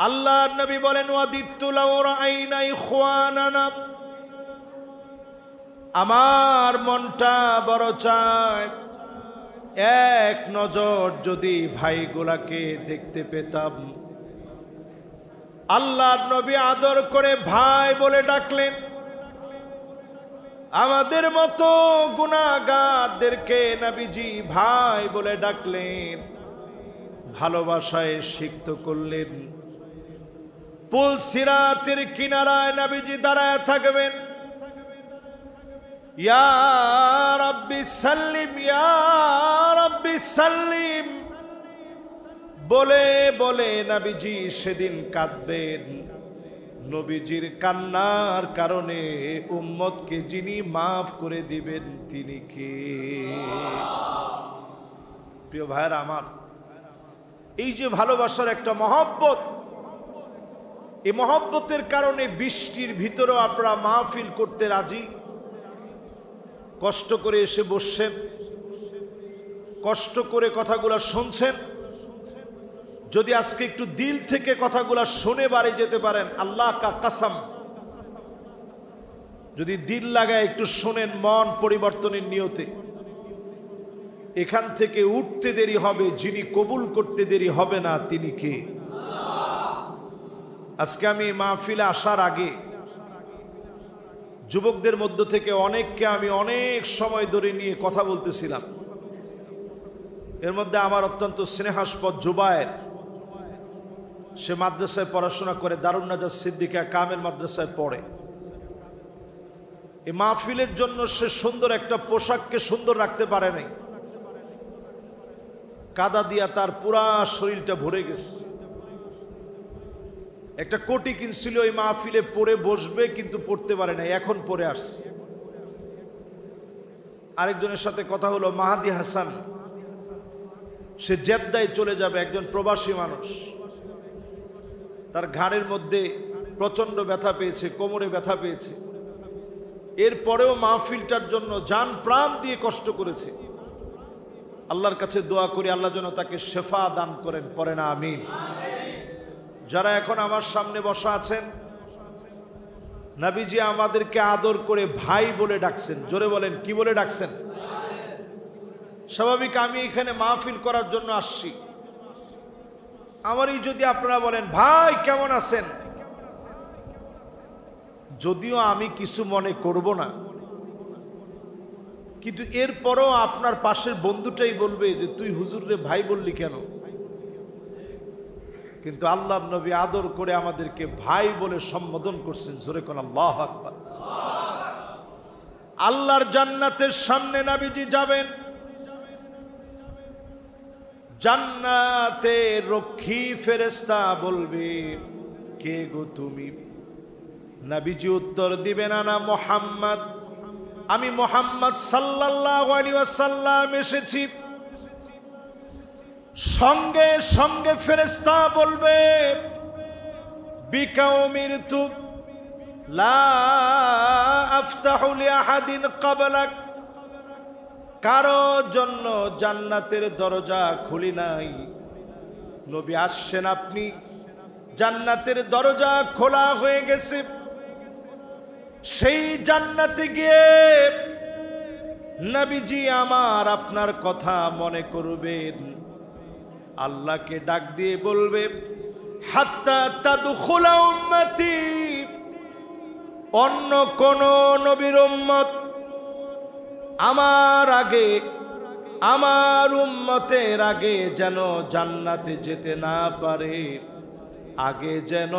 আল্লাহর নবী বলেন ওয়াদিতু লাউ রাআইনা ইখওয়ানানা, আমার মনটা বড় চায় এক নজর যদি ভাইগুলাকে দেখতে পেতাম। আল্লাহর নবী আদর করে ভাই বলে ডাকলেন। আমাদের মতো গুনাহগারদেরকে নবীজি ভাই বলে ডাকলেন, ভালোবাসায় সিক্ত করলেন। পুল সিরাতের কিনারায় নবীজি দাঁড়ায় থাকবেন, ইয়া রাব্বি সাল্লিম ইয়া রাব্বি সাল্লিম বলে বলে নবীজি সেদিন কাঁদবেন। নবীজির কান্নার কারণে উম্মতকে যিনি মাফ করে দিবেন তিনি কে? প্রিয় ভাইরা আমার, এই যে ভালোবাসার একটা মহব্বত, এই মহব্বতের কারণে বৃষ্টির ভিতরেও আপনারা মাহফিল করতে রাজি। কষ্ট করে এসে বসছেন, কষ্ট করে কথাগুলো শুনছেন। যদি আজকে একটু দিল থেকে কথাগুলো শুনে বাড়ি যেতে পারেন, আল্লাহ কা কসম, যদি দিল লাগায় একটু শোনেন মন পরিবর্তনের নিয়তে, এখান থেকে উঠতে দেরি হবে, যিনি কবুল করতে দেরি হবে না তিনি কে? আজকে আমি মাহফিলে আসার আগে যুবকদের মধ্য থেকে অনেককে আমি অনেক সময় ধরে নিয়ে কথা বলতেছিলাম। এর মধ্যে আমার অত্যন্ত স্নেহাস্পদ জুবায়ের, সে মাদ্রাসায় পড়াশোনা করে, দারুন নাজাত সিদ্দিকা কামেল মাদ্রাসায় পড়ে। এই মাহফিলের জন্য সে সুন্দর একটা পোশাককে সুন্দর রাখতে পারে নাই, কাদা দিয়া তার পুরা শরীরটা ভরে গেছে। একটা কোটি কিনছিল এই মাহফিলে পরে বসবে, কিন্তু পড়তে পারে নাই, এখন পরে আসছে। আরেকজনের সাথে কথা হলো, মাহাদি হাসান, সে জেদ্দায় চলে যাবে, একজন প্রবাসী মানুষ। তার ঘাড়ের মধ্যে প্রচন্ড ব্যথা পেয়েছে, কোমরে ব্যথা পেয়েছে, এরপরেও মাহফিলটার জন্য জান প্রাণ দিয়ে কষ্ট করেছে। আল্লাহর কাছে দোয়া করি আল্লাহ যেন তাকে শেফা দান করেন, পড়ে না আমিন। যারা এখন আমার সামনে বসা আছেন, নবীজি আমাদেরকে আদর করে ভাই বলে ডাকছেন। জোরে বলেন, কি বলে ডাকছেন? স্বাভাবিক আমি এখানে মাহফিল করার জন্য আসছি, আমারই যদি আপনারা বলেন ভাই কেমন আছেন, যদিও আমি কিছু মনে করব না, কিন্তু এরপরও আপনার পাশের বন্ধুটাই বলবে যে তুই হুজুররে ভাই বললি কেন? কিন্তু আল্লাহর নবী আদর করে আমাদেরকে ভাই বলে সম্বোধন করছেন। জোরে কোন আল্লাহু আকবার। আল্লাহর জান্নাতের সামনে নবীজি যাবেন, জান্নাতে রক্ষী ফেরেশতা বলবে কে গো তুমি? নবীজি উত্তর দিবেন আনা মুহাম্মদ, আমি মুহাম্মদ সাল্লাল্লাহু আলাইহি ওয়াসাল্লাম এসেছি। সঙ্গে সঙ্গে ফেরেশতা বলবে বিকা উমিরতু লা আফতাহু লিআহাদিন ক্বাবলাক, কারো জন্য জান্নাতের দরজা খুলি নাই। নবী আসছেন, আপনি জান্নাতের দরজা খোলা হয়ে গেছে। সেই জান্নাতে গিয়ে নবীজি আমার আপনার কথা মনে করবেন, আল্লাহকে ডাক দিয়ে বলবে হাত্তা তাদখুলা উম্মতি, অন্য কোন নবীর উম্মত আমার আগে, আমার উম্মতের আগে যেন জান্নাতে যেতে না পারে, আগে যেন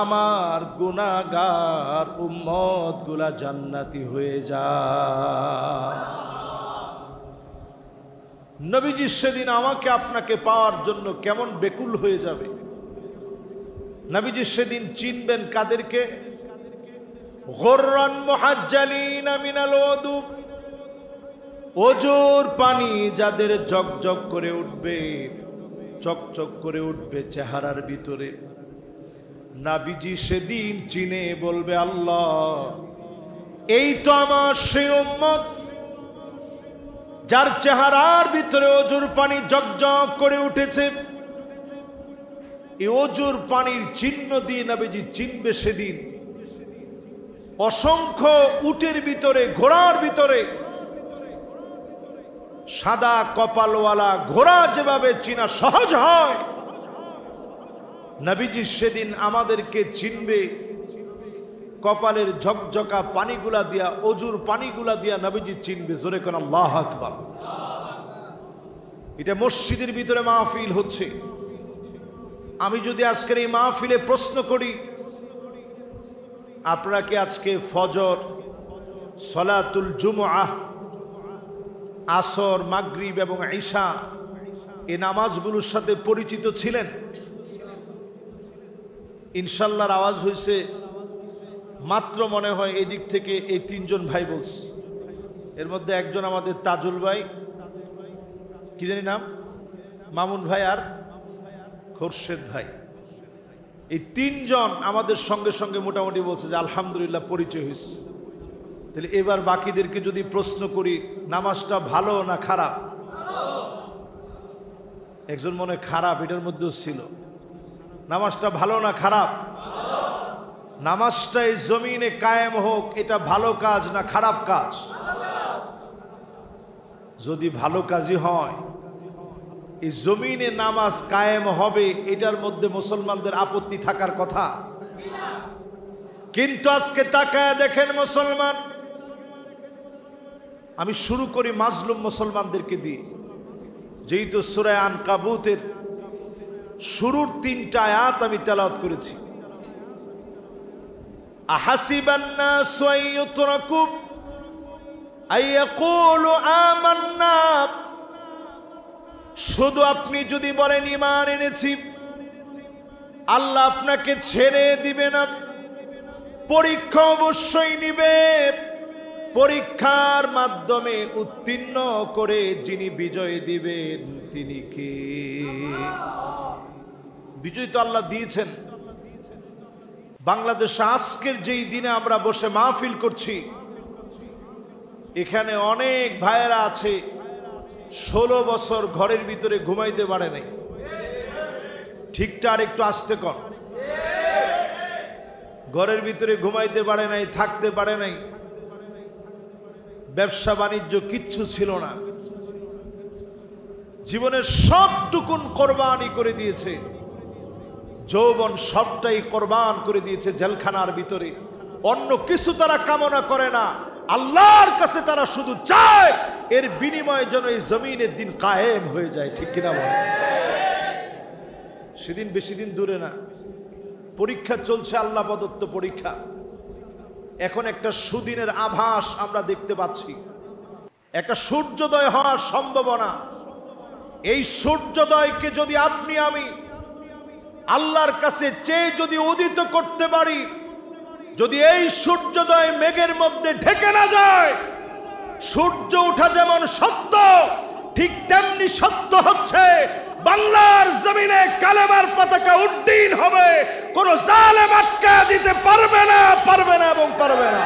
আমার গুনাহগার উম্মত গুলা জান্নাতি হয়ে যায়। নবীজি সেদিন আমাকে আপনাকে পাওয়ার জন্য কেমন বেকুল হয়ে যাবে। নবীজি সেদিন চিনবেন কাদেরকে? গুররান মুহাজ্জালিনা মিনাল ওযু, ওজুর পানি যাদের জগজগ করে উঠবে, চকচক করে উঠবে চেহারার ভিতরে। নবীজি সেদিন চিনে বলবে আল্লাহ, এই তো আমার সেই উম্মত যার চেহারার ভিতরে ওজুর পানি জগজগ করে উঠেছে। এই অজুর পানির চিহ্ন দিয়ে নবীজি চিনবে সেদিন। অসংখ্য উটের ভিতরে, ঘোড়ার ভিতরে সাদা কপালওয়ালা ঘোড়া যেভাবে চিনা সহজ হয়, নবীজি সেদিন আমাদেরকে চিনবে কপালের ঝকঝকা পানিগুলা দিয়া, অজুর পানিগুলা দিয়া নবীজি চিনবে। জোরে কোন আল্লাহু আকবার। এটা মসজিদের ভিতরে মাহফিল হচ্ছে। আমি যদি আজকের এই মাহফিলে প্রশ্ন করি, আপনারা কি আজকে ফজর, সলাতুল জুমআহ, আসর, মাগরিব এবং ঈশা এই নামাজগুলোর সাথে পরিচিত ছিলেন? ইনশাআল্লাহর আওয়াজ হয়েছে মাত্র, মনে হয় এই দিক থেকে এই তিনজন ভাই বলছে। এর মধ্যে একজন আমাদের তাজুল ভাই, কি জানি নাম, মামুন ভাই আর খোরশেদ ভাই, এই তিনজন আমাদের সঙ্গে সঙ্গে মোটামুটি বলছে যে আলহামদুলিল্লাহ পরিচয় হয়েছে। তাহলে এবার বাকিদেরকে যদি প্রশ্ন করি, নামাজটা ভালো না খারাপ? একজন মনে হয় খারাপ, এটার মধ্যেও ছিল। নামাজটা ভালো না খারাপ? নামাজটা এই জমিনে কায়েম হোক, এটা ভালো কাজ না খারাপ কাজ? যদি ভালো কাজই হয়, এই জমিনে নামাজ কায়েম হবে, এটার মধ্যে মুসলমানদের আপত্তি থাকার কথা। কিন্তু আজকে তাকায় দেখেন মুসলমান, আমি শুরু করি মাজলুম মুসলমানদেরকে দিয়ে, যেহেতু সূরা আনকাবুতের শুরুর 3টা আয়াত আমি তেলাওয়াত করেছি। আহাসিবান নাসু আইয়ুতরাকু আইয়াকুলু আমান্না, শুধু আপনি যদি বলেন ঈমান এনেছি, আল্লাহ আপনাকে ছেড়ে দিবে না। পরীক্ষা অবশ্যই নিবে। পরীক্ষার মাধ্যমে উত্তীর্ণ করে যিনি বিজয় দিবেন তিনি কে? বিজয় তো আল্লাহ দিয়েছেন। বাংলাদেশে আজকের যেই দিনে আমরা বসে মাহফিল করছি, এখানে অনেক ভাইয়েরা আছে 16 বছর ঘরের ভিতরে ঘুমাইতে পারে নাই। ঠিকটা আর একটু আস্তে কর। ঘরের ভিতরে ঘুমাইতে পারে নাই, থাকতে পারে নাই, ব্যবসা বাণিজ্য কিচ্ছু ছিল না, জীবনের সবটুকুন কোরবানি করে দিয়েছে, যৌবন সবটাই কোরবান করে দিয়েছে জেলখানার ভিতরে। অন্য কিছু তারা কামনা করে না, আল্লাহর কাছে তারা শুধু চায় এর বিনিময়ে যেন এই জমিনের দিন কায়েম হয়ে যায়। ঠিক কিনা বলে? সেদিন বেশি দিন দূরে না, পরীক্ষা চলছে, আল্লাহ প্রদত্ত পরীক্ষা। এখন একটা সুদিনের আভাস আমরা দেখতে পাচ্ছি, একটা সূর্যোদয় হওয়ার সম্ভাবনা। এই সূর্যোদয়কে যদি আপনি আমি আল্লাহর কাছে চেয়ে যদি উদিত করতে পারি, যদি এই সূর্যোদয় মেঘের মধ্যে ঢেকে না যায়, সূর্য ওঠা যেমন সত্য, ঠিক তেমনি সত্য হচ্ছে বাংলার জমিনে কালেমার পতাকা উড্ডীন হবে। কোন জালেম আটকা দিতে পারবে না, পারবে না এবং পারবে না।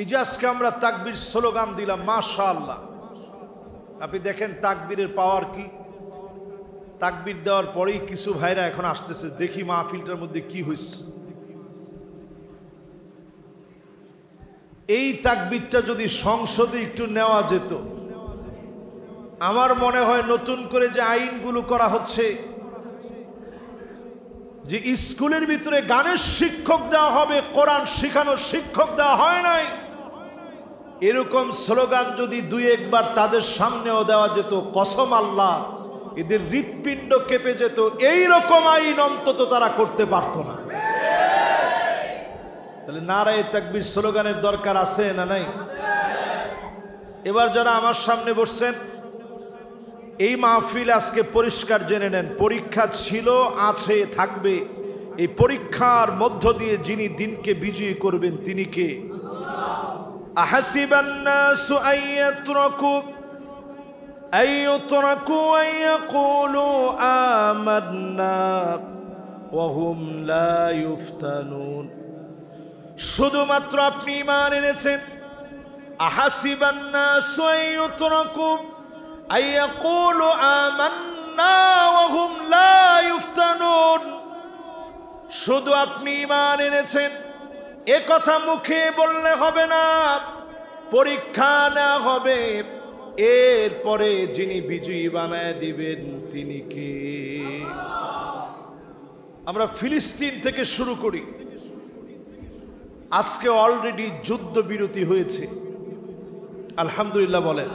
এই যে আজকে আমরা তাকবীর স্লোগান দিলাম, মাশাআল্লাহ। আপনি দেখেন তাকবীরের পাওয়ার কি। তাকবীর দেওয়ার পরেই কিছু ভাইরা এখন আসতেছে, দেখি মাহফিলটার মধ্যে কি হয়েছে। এই তাকবীরটা যদি সংসদে একটু নেওয়া যেত, আমার মনে হয় নতুন করে যে আইনগুলো করা হচ্ছে, যে স্কুলের ভিতরে গানের শিক্ষক দেওয়া হবে, কোরআন শেখানোর শিক্ষক দেওয়া হয় নাই, এরকম স্লোগান যদি 2-1 বার তাদের সামনেও দেওয়া যেত, কসম আল্লাহ এদের হৃৎপিণ্ড কেঁপে যেত। এই রকম আইন অন্তত তারা করতে পারত না। তাহলে নারায়ে তাকবীর স্লোগানের দরকার আছে না নাই? এবার যারা আমার সামনে বসছেন, এই মাহফিল আজকে পরিষ্কার জেনে নেন, পরীক্ষা ছিল, আছে, থাকবে। এই পরীক্ষার মধ্য দিয়ে যিনি দিনকে বিজয়ী করবেন তিনি কে? আহাসিবান নাসু আইয়ুতরাকু আইয়াকুলু আমান্না ওয়া হুম লা ইফতানুন। শুধুমাত্র আপনি ঈমান এনেছেন। আহাসিবান নাসু আইয়ুতরাকু আইয়াকুলু আমান্না ওয়া হুম লা ইফতানুন। শুধু আপনি ঈমান এনেছেন এ কথা মুখে বললে হবে না, পরীক্ষা না হবে। এরপরে যিনি বিজয়ী বানায় দিবেন তিনি কে? আমরা ফিলিস্তিন থেকে শুরু করি। আজকে অলরেডি যুদ্ধ বিরতি হয়েছে, আলহামদুলিল্লাহ বলেন।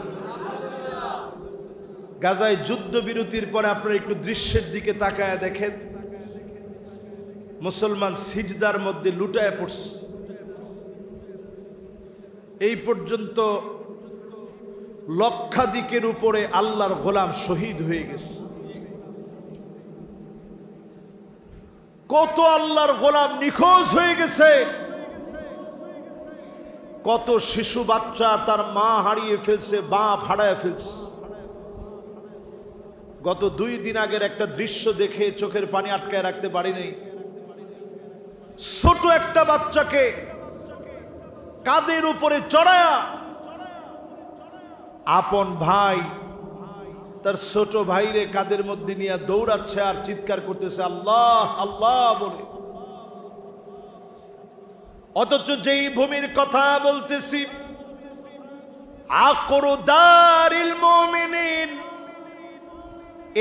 গাজায় যুদ্ধ বিরতির পরে আপনারা একটু দৃশ্যের দিকে তাকায় দেখেন, মুসলমান সিজদার মধ্যে লুটায় পড়ছে। এই পর্যন্ত লক্ষাধিকের উপরে আল্লাহর গোলাম শহীদ হয়ে গেছে। কত আল্লাহর গোলাম নিখোঁজ হয়ে গেছে। কত শিশু বাচ্চা তার মা হারিয়ে ফেলছে, বাপ হারায় ফেলছে। গত 2 দিন আগের একটা দৃশ্য দেখে চোখের পানি আটকায় রাখতে পারি নাই। ছোট একটা বাচ্চাকে কাঁধের উপরে চড়ায়া আপন ভাই তার ছোট ভাইরে কাঁধের মধ্যে নিয়ে দৌড়াচ্ছে আর চিৎকার করতেছে আল্লাহ আল্লাহ বলে। অথচ যেই ভূমির কথা বলতেছি, আকরু দারিল মুমিনিন,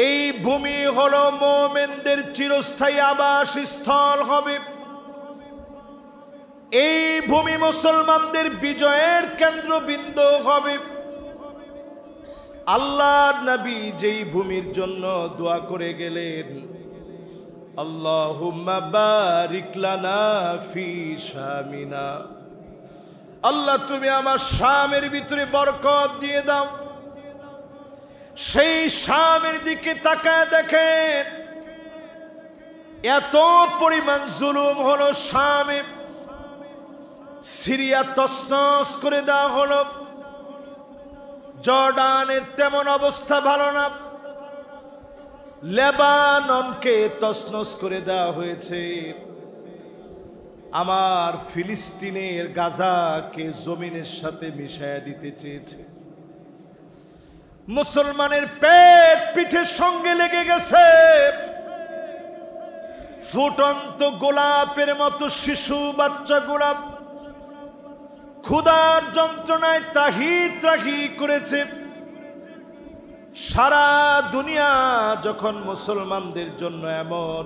এই ভূমি হলো মুমিনদের চিরস্থায়ী আবাসস্থল হবে। এই ভূমি মুসলমানদের বিজয়ের কেন্দ্রবিন্দু হবে। আল্লাহর নবী যেই ভূমির জন্য দোয়া করে গেলেন, আল্লাহুম্মা বারিক লানা ফি শামিনা, আল্লাহ তুমি আমার শামের ভিতরে বরকত দিয়ে দাও। সেই শামের দিকে তাকায় দেখেন এত পরিমাণ জুলুম হলো শামে। সিরিয়া তছনছ করে দেওয়া হলো, জর্ডানের তেমন অবস্থা ভালো না, লেবাননকে তছনছ করে দেওয়া হয়েছে। আমার ফিলিস্তিনের গাজাকে জমিনের সাথে মিশায়া দিতে চেয়েছে। মুসলমানের পেট পিঠের সঙ্গে লেগে গেছে। ফুটন্ত গোলাপের মতো শিশু বাচ্চা গোলাপ ক্ষুধার যন্ত্রণায় ত্রাহি ত্রাহি করেছে। সারা দুনিয়া যখন মুসলমানদের জন্য এমন,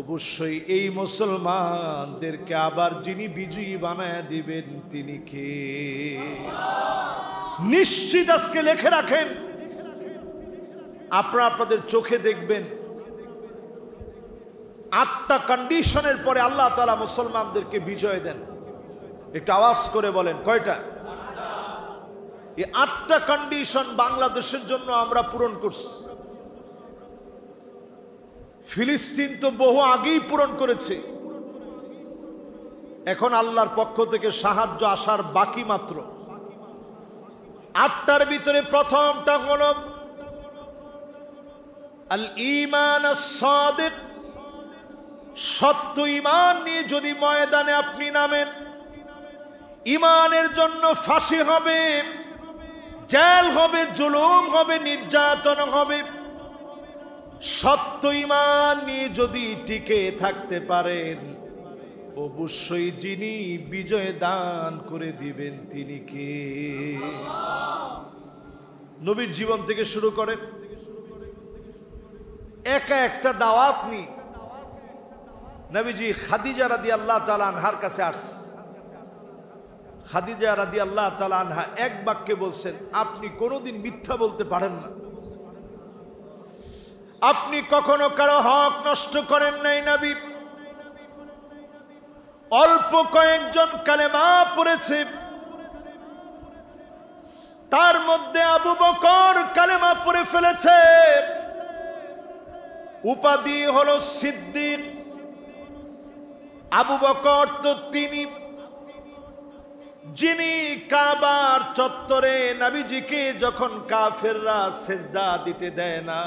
অবশ্যই এই মুসলমানদেরকে আবার যিনি বিজয়ী বানায় দিবেন তিনি কে? নিশ্চিত আজকে লিখে রাখেন, আপনারা আপনাদের চোখে দেখবেন 8টা কন্ডিশনের পরে আল্লাহ তাআলা মুসলমানদেরকে বিজয় দেন। একটু আওয়াজ করে বলেন কয়টা? এই 8টা কন্ডিশন বাংলাদেশের জন্য আমরা পূরণ করছি। ফিলিস্তিন তো বহু আগেই পূরণ করেছে, এখন আল্লাহর পক্ষ থেকে সাহায্য আসার বাকি মাত্র। 8টার ভিতরে প্রথমটা হলো আল ঈমান আস-সাদিক, সত্য ঈমান নিয়ে যদি ময়দানে আপনি নামেন, ঈমানের জন্য ফাঁসি হবে, জেল হবে, জুলুম হবে, নির্যাতন হবে। সত্য ঈমান নিয়ে যদি টিকে থাকতে পারেন, অবশ্যই যিনি বিজয় দান করে দিবেন তিনি কে? নবীর জীবন থেকে শুরু করেন, একা একটা দাওয়াত নি নবীজি খাদিজা রাদিয়াল্লাহু তাআলা আনহার কাছে আসছে। খাদিজা রাদিয়াল্লাহু তাআলা আনহা এক বাক্যে বলছেন, আপনি কোনোদিন মিথ্যা বলতে পারেন না, আপনি কখনো কারো হক নষ্ট করেন নাই নবী। অল্প কয়েকজন কালেমা পড়েছে, তার মধ্যে আবু বকর কালেমা পড়ে ফেলেছে, উপাধি হলো সিদ্দিক। আবু বকর তো তিনি যিনি কাবার চত্বরে নবীজিকে যখন কাফেররা সেজদা দিতে দেয় না,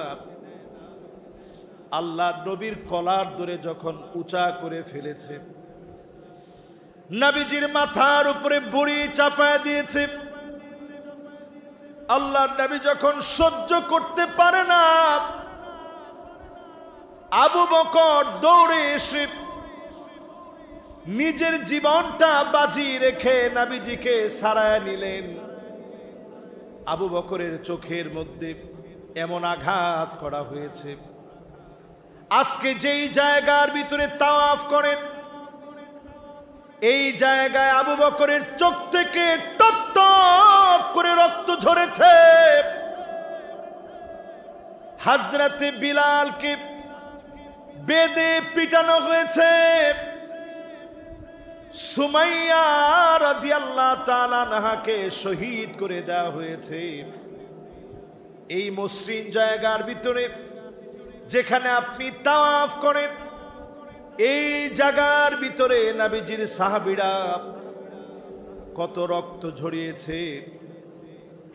আল্লাহ নবীর কলার ধরে যখন উঁচা করে ফেলেছে, নবীজির মাথার উপরে বুড়ি চাপায় দিয়েছে, আল্লাহ নবী যখন সহ্য করতে পারে না, আবু বকর দৌড়ে এসে নিজের জীবনটা বাজি রেখে নবীজিকে সারায় নিলেন। আবু বকরের চোখের মধ্যে এমন আঘাত করা হয়েছে, আজকে যেই জায়গার ভিতরে তাওয়াফ করেন, এই জায়গায় আবু বকরের চোখ থেকে টপ টপ করে রক্ত ঝরেছে। হযরতে বিলালকে বেদে পিটানো হয়েছে, সুমাইয়া রাদিয়াল্লাহু তাআলা আনহাকে শহীদ করে দেওয়া হয়েছে। এই মসৃণ জায়গার ভিতরে যেখানে আপনি তাওয়াফ করেন, এই জায়গার ভিতরে নবীজির সাহাবীরা কত রক্ত ঝরিয়েছে।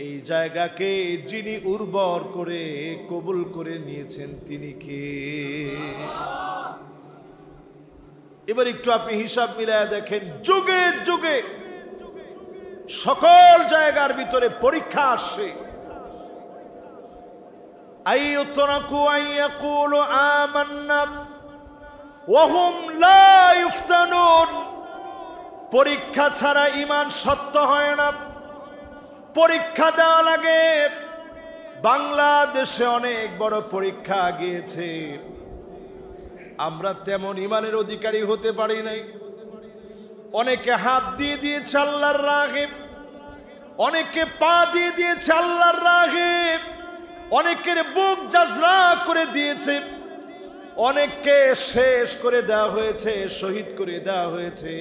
এই জায়গাকে যিনি উর্বর করে কবুল করে নিয়েছেন তিনি কে? এবার একটু আপনি হিসাব মিলায় দেখেন, যুগে যুগে সকল জায়গার ভিতরে পরীক্ষা আসে। আইয়ুতরাকু আইয়াকুলু আমান্না ওয়া হুম লা ইফতানুন। পরীক্ষা ছাড়া ঈমান সত্য হয় না, পরীক্ষা দেওয়া লাগে। বাংলাদেশে অনেক বড় পরীক্ষা গিয়েছে, আমরা তেমন ঈমানের অধিকারী হতে পারি নাই। অনেকে হাত দিয়ে দিয়েছে আল্লাহর রাহে, অনেকে পা দিয়ে দিয়েছে আল্লাহর রাহে, অনেকের বুক জাজরা করে দিয়েছে, অনেককে শেষ করে দেওয়া হয়েছে, শহীদ করে দেওয়া হয়েছে।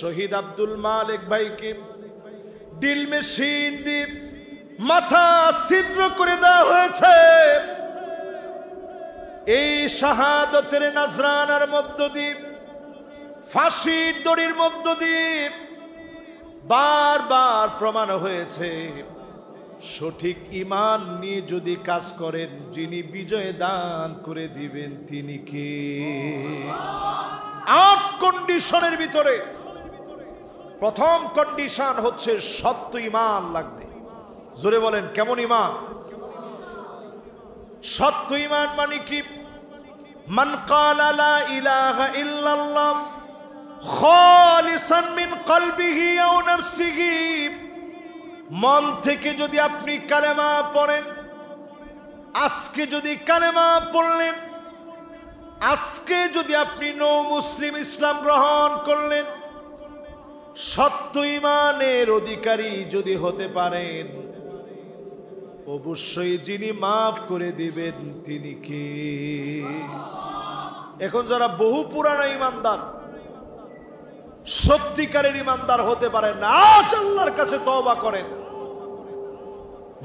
শহীদ আব্দুল মালিক ভাইকে ড্রিল মেশিন দিয়ে মাথা ছিদ্র করে দেওয়া হয়েছে। এই শাহাদতের নাজরানার মধ্য দিয়ে, ফাঁসির দড়ির মধ্য দিয়ে বারবার প্রমাণ হয়েছে, সঠিক ঈমান নিয়ে যদি কাজ করেন, যিনি বিজয় দান করে দিবেন তিনি কে? 8 কন্ডিশনের ভিতরে প্রথম কন্ডিশন হচ্ছে সত্য ঈমান লাগবে। জোরে বলেন কেমন ঈমান? সত্য ঈমান মানে কি? মান ক্বালা লা ইলাহা ইল্লাল্লাহ খালিসান মিন কলবিহি আও নাফসিহি, মন থেকে যদি আপনি কালেমা পড়েন, আজকে যদি কালেমা পড়লেন, আজকে যদি আপনি নও মুসলিম ইসলাম গ্রহণ করলেন, সত্য ঈমানের অধিকারী যদি হতে পারেন, অবশ্যই যিনি মাফ করে দিবেন তিনি কে? এখন যারা বহু পুরানো ঈমানদার, সত্যিকারের ঈমানদার হতে পারেন না, আজ আল্লাহর কাছে তওবা করেন,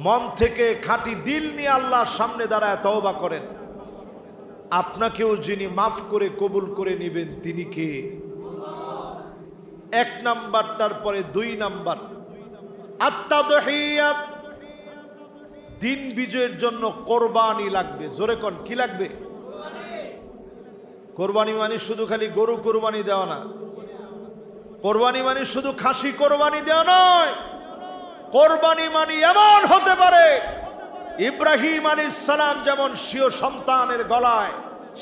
মন থেকে খাঁটি দিল নিয়ে আল্লাহর সামনে দাঁড়ায় তওবা করেন, আপনাকেও যিনি মাফ করে কবুল করে নেবেন তিনি কে? 1 নাম্বারটার পরে 2 নাম্বার, আত-তাদহিয়া। দিন বিজয়ের জন্য কোরবানি লাগবে। জোরে কোন কি লাগবে? কোরবানি মানে শুধু খালি গরু কোরবানি দেওয়া না, কোরবানি মানে শুধু খাসি কোরবানি দেওয়া নয়। কোরবানি মানে এমন হতে পারে, ইব্রাহিম আলাইহিস সালাম যেমন স্বীয় সন্তানের গলায়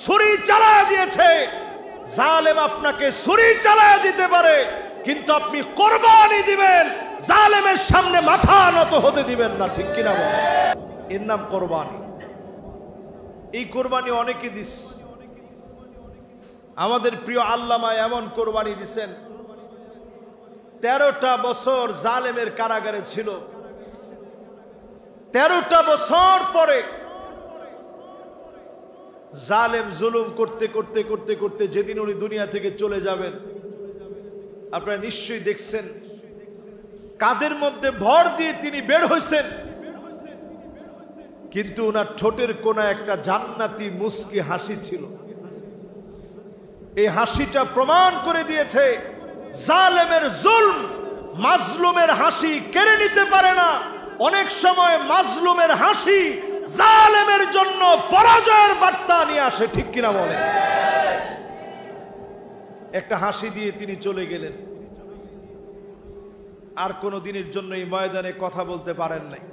ছুরি চালায় দিয়েছে, জালেম আপনাকে ছুরি চালায় দিতে পারে, কিন্তু আপনি কোরবানি দিবেন, জালেমের সামনে মাথা নত হতে দিবেন না। ঠিক কিনা বলেন? এর নাম কোরবানি। এই কোরবানি অনেকে দিস, আমাদের প্রিয় আল্লামা এমন কোরবানি দিছেন, 13টা বছর জালেমের কারাগারে ছিল। 13টা বছর পরে জালেম জুলুম করতে করতে করতে করতে যেদিন উনি দুনিয়া থেকে চলে যাবেন, আপনারা নিশ্চয়ই দেখছেন কাদের মধ্যে ভর দিয়ে তিনি বের হয়েছেন, কিন্তু ওনার ঠোঁটের কোনায় একটা জান্নাতি মুস্কি হাসি ছিল। এই হাসিটা প্রমাণ করে দিয়েছে জালেমের জুলম মাজলুমের হাসি কেড়ে নিতে পারে না। অনেক সময় মাজলুমের হাসি জালেমের জন্য পরাজয়ের বার্তা নিয়ে আসে, ঠিক কিনা বলে? একটা হাসি দিয়ে তিনি চলে গেলেন, আর কোনো দিনের জন্য এই ময়দানে কথা বলতে পারেন নাই।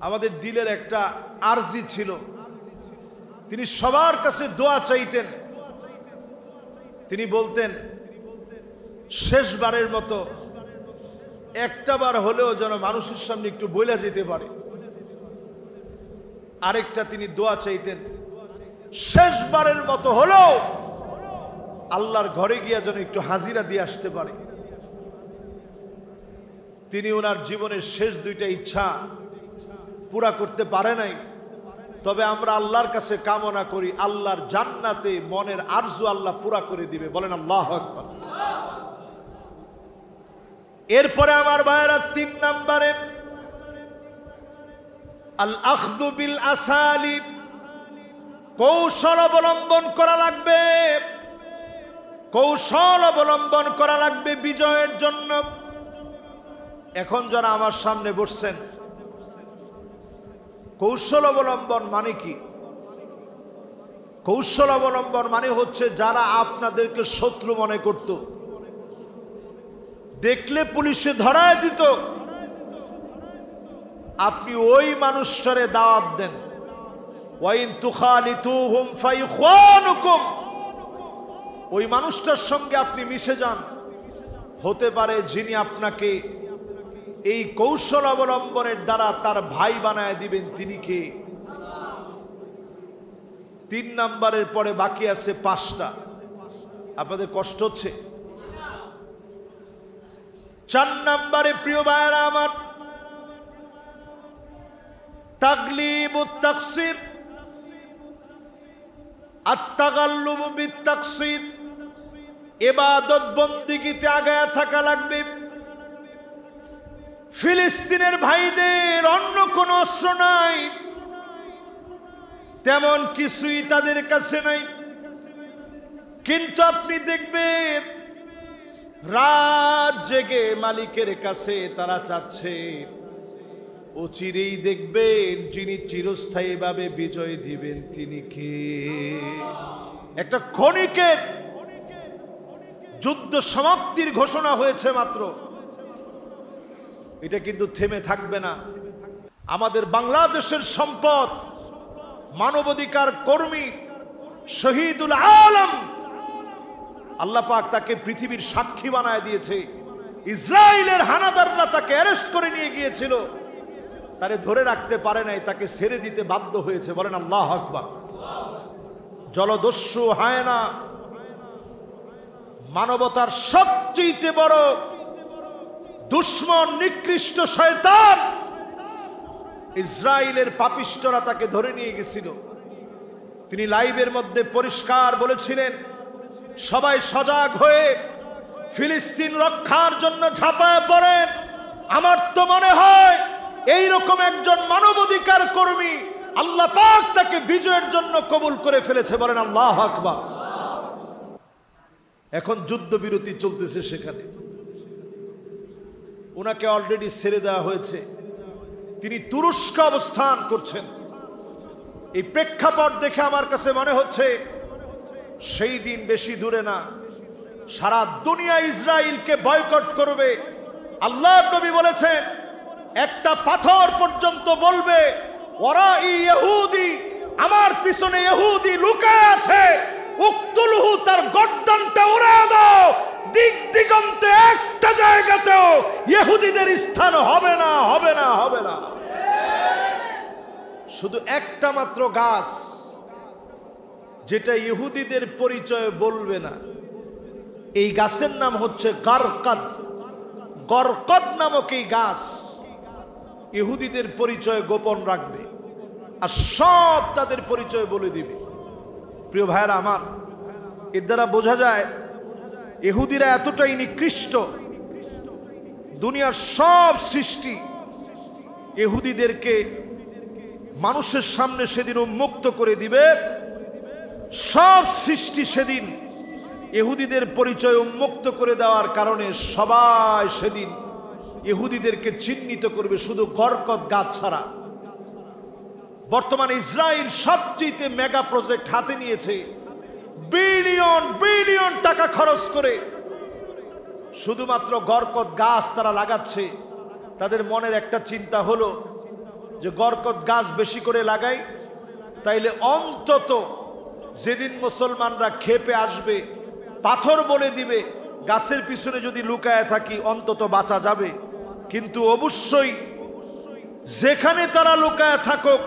আমাদের দিলের একটা আরজি ছিল, তিনি সবার কাছে দোয়া চাইতেন। তিনি বলতেন শেষবারের মতো একটা বার হলেও যেন মানুষের সামনে একটু বইলা যেতে পারে। আরেকটা তিনি দোয়া চাইতেন শেষবারের মতো হলেও আল্লাহর ঘরে গিয়া যেন একটু হাজিরা দিয়ে আসতে পারে। তিনি ওনার জীবনের শেষ দুইটা ইচ্ছা পুরা করতে পারে নাই। তবে আমরা আল্লাহর কাছে কামনা করি আল্লাহর জান্নাতে মনের আরজু আল্লাহ পুরা করে দিবে, বলেন আল্লাহু আকবার। এরপরে আমার ভাইয়েরা 3 নম্বরে আল আখযু বিল আসালিব, কৌশল অবলম্বন করা লাগবে। কৌশল অবলম্বন করা লাগবে বিজয়ের জন্য। এখন যারা আমার সামনে বসছেন, কৌশল অবলম্বন মানে কি? কৌশল অবলম্বন মানে হচ্ছে যারা আপনাদেরকে শত্রু মনে করত, দেখলে পুলিশে ধরায় দিত, আপনি ওই মানুষটারে দাওয়াত দেন। ওয়াইন তুখালিতুহুম ফাইখানুকুম, ওই মানুষটার সঙ্গে আপনি মিশে যান। হতে পারে যিনি আপনাকে এই কৌশল অবলম্বনের দ্বারা তার ভাই বানায় দিবেন তিনি কে? 3 নম্বরের পরে বাকি আছে 5টা। আপনাদের কষ্ট হচ্ছে? 4 নম্বরে প্রিয় ভাইরা আমার, তাগলিবুত তাকসির, আত-তাগাল্লুবু বিত-তাকসির। ইবাদত বন্দেগীতে আগায়া থাকা লাগবে। ফিলিস্তিনের ভাইদের অন্য কোন অস্ত্র নাই, তেমন কিছুই তাদের কাছে নাই, কিন্তু আপনি দেখবেন রাত জেগে মালিকের কাছে তারা চাচ্ছে। অচিরেই দেখবেন যিনি চিরস্থায়ীভাবে বিজয় দিবেন তিনি কে? একটা ক্ষণিকের যুদ্ধ সমাপ্তির ঘোষণা হয়েছে মাত্র, এটা কিন্তু থেমে থাকবে না। আমাদের বাংলাদেশের সম্পদ, মানবাধিকার কর্মী শহীদুল আলম, আল্লাহ পাক তাকে পৃথিবীর সাক্ষী বানায় দিয়েছে। ইসরায়েলের হানাদাররা তাকে অ্যারেস্ট করে নিয়ে গিয়েছিল, তারে ধরে রাখতে পারে নাই, তাকে ছেড়ে দিতে বাধ্য হয়েছে, বলেন আল্লাহু আকবার। জলদস্যু হায়না, মানবতার সবচেয়ে বড় দুশ্মন, নিকৃষ্ট শয়তান ইসরায়েলের পাপিষ্টরা তাকে ধরে নিয়ে গেছিল। তিনি লাইভের মধ্যে পরিষ্কার বলেছিলেন, সবাই সজাগ হয়ে ফিলিস্তিন রক্ষার জন্য ঝাঁপায় পড়েন। আমার তো মনে হয় এইরকম একজন মানবাধিকার কর্মী আল্লাহ পাক তাকে বিজয়ের জন্য কবুল করে ফেলেছে, বলেন আল্লাহু আকবার। এখন যুদ্ধবিরতি চলতেছে, সেখানে ওনাকে অলরেডি ছেড়ে দেওয়া হয়েছে। তিনি তুরস্কে অবস্থান করছেন। এই প্রেক্ষাপট দেখে আমার কাছে মনে হচ্ছে সেই দিন বেশি দূরে না, সারা দুনিয়া ইসরায়েলকে বয়কট করবে। আল্লাহর নবী বলেছেন, একটা পাথর পর্যন্ত বলবে ওয়ারাই ইহুদি, আমার পিছনে ইহুদি লুকায় আছে, উক্তুলহু, তার গর্দানটা উড়িয়ে দাও। দিক দিগন্তে একটা জায়গাতেও ইহুদিদের স্থান হবে না, হবে না, হবে না। শুধু একটা মাত্র গাছ যেটা ইহুদিদের পরিচয় বলবে না, এই গাছের নাম হচ্ছে গারকাদ। গরকদ নামক এই গাছ ইহুদিদের পরিচয় গোপন রাখবে, আর সব তাদের পরিচয় বলে দিবে। প্রিয় ভাইরা আমার, এর দ্বারা বোঝা যায় ইহুদিরা এতটাই নিকৃষ্ট, দুনিয়ার সব সৃষ্টি ইহুদিদেরকে মানুষের সামনে সেদিন উন্মুক্ত করে দিবে। সব সৃষ্টি সেদিন ইহুদিদের পরিচয় উন্মুক্ত করে দেওয়ার কারণে সবাই সেদিন ইহুদিদেরকে চিহ্নিত করবে শুধু গরকত গাছ ছাড়া। বর্তমানে ইসরায়েল সবচেয়ে মেগা প্রজেক্ট হাতে নিয়েছে, বিলিয়ন বিলিয়ন টাকা খরচ করে শুধুমাত্র গরকত গাছ তারা লাগাচ্ছে। তাদের মনের একটা চিন্তা হলো যে গরকত গাছ বেশি করে লাগাই, তাইলে অন্তত যেদিন মুসলমানরা ক্ষেপে আসবে পাথর বলে দিবে, গাছের পিছনে যদি লুকায় থাকি অন্তত বাঁচা যাবে। কিন্তু অবশ্যই যেখানে তারা লুকায় থাকুক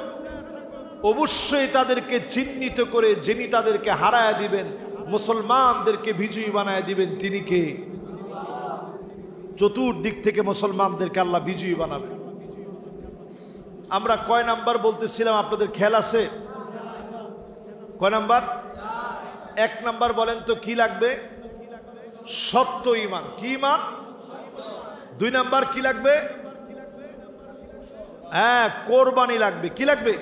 অবশ্যই তাদেরকে চিহ্নিত করে যিনি তাদেরকে হারায় দিবেন, মুসলমানদেরকে বিজয়ী বানায় দিবেন, তিনি কে? চতুর্দিক থেকে মুসলমানদেরকে আল্লাহ বিজয়ী বানাবেন। আমরা কয় নাম্বার বলতেছিলাম, আপনাদের খেয়াল আছে? কয় নাম্বার? 1 নাম্বার বলেন তো কি লাগবে? সত্য ঈমান। কি ঈমান? 2 নাম্বার কি লাগবে? হ্যাঁ, কোরবানি লাগবে। কি লাগবে?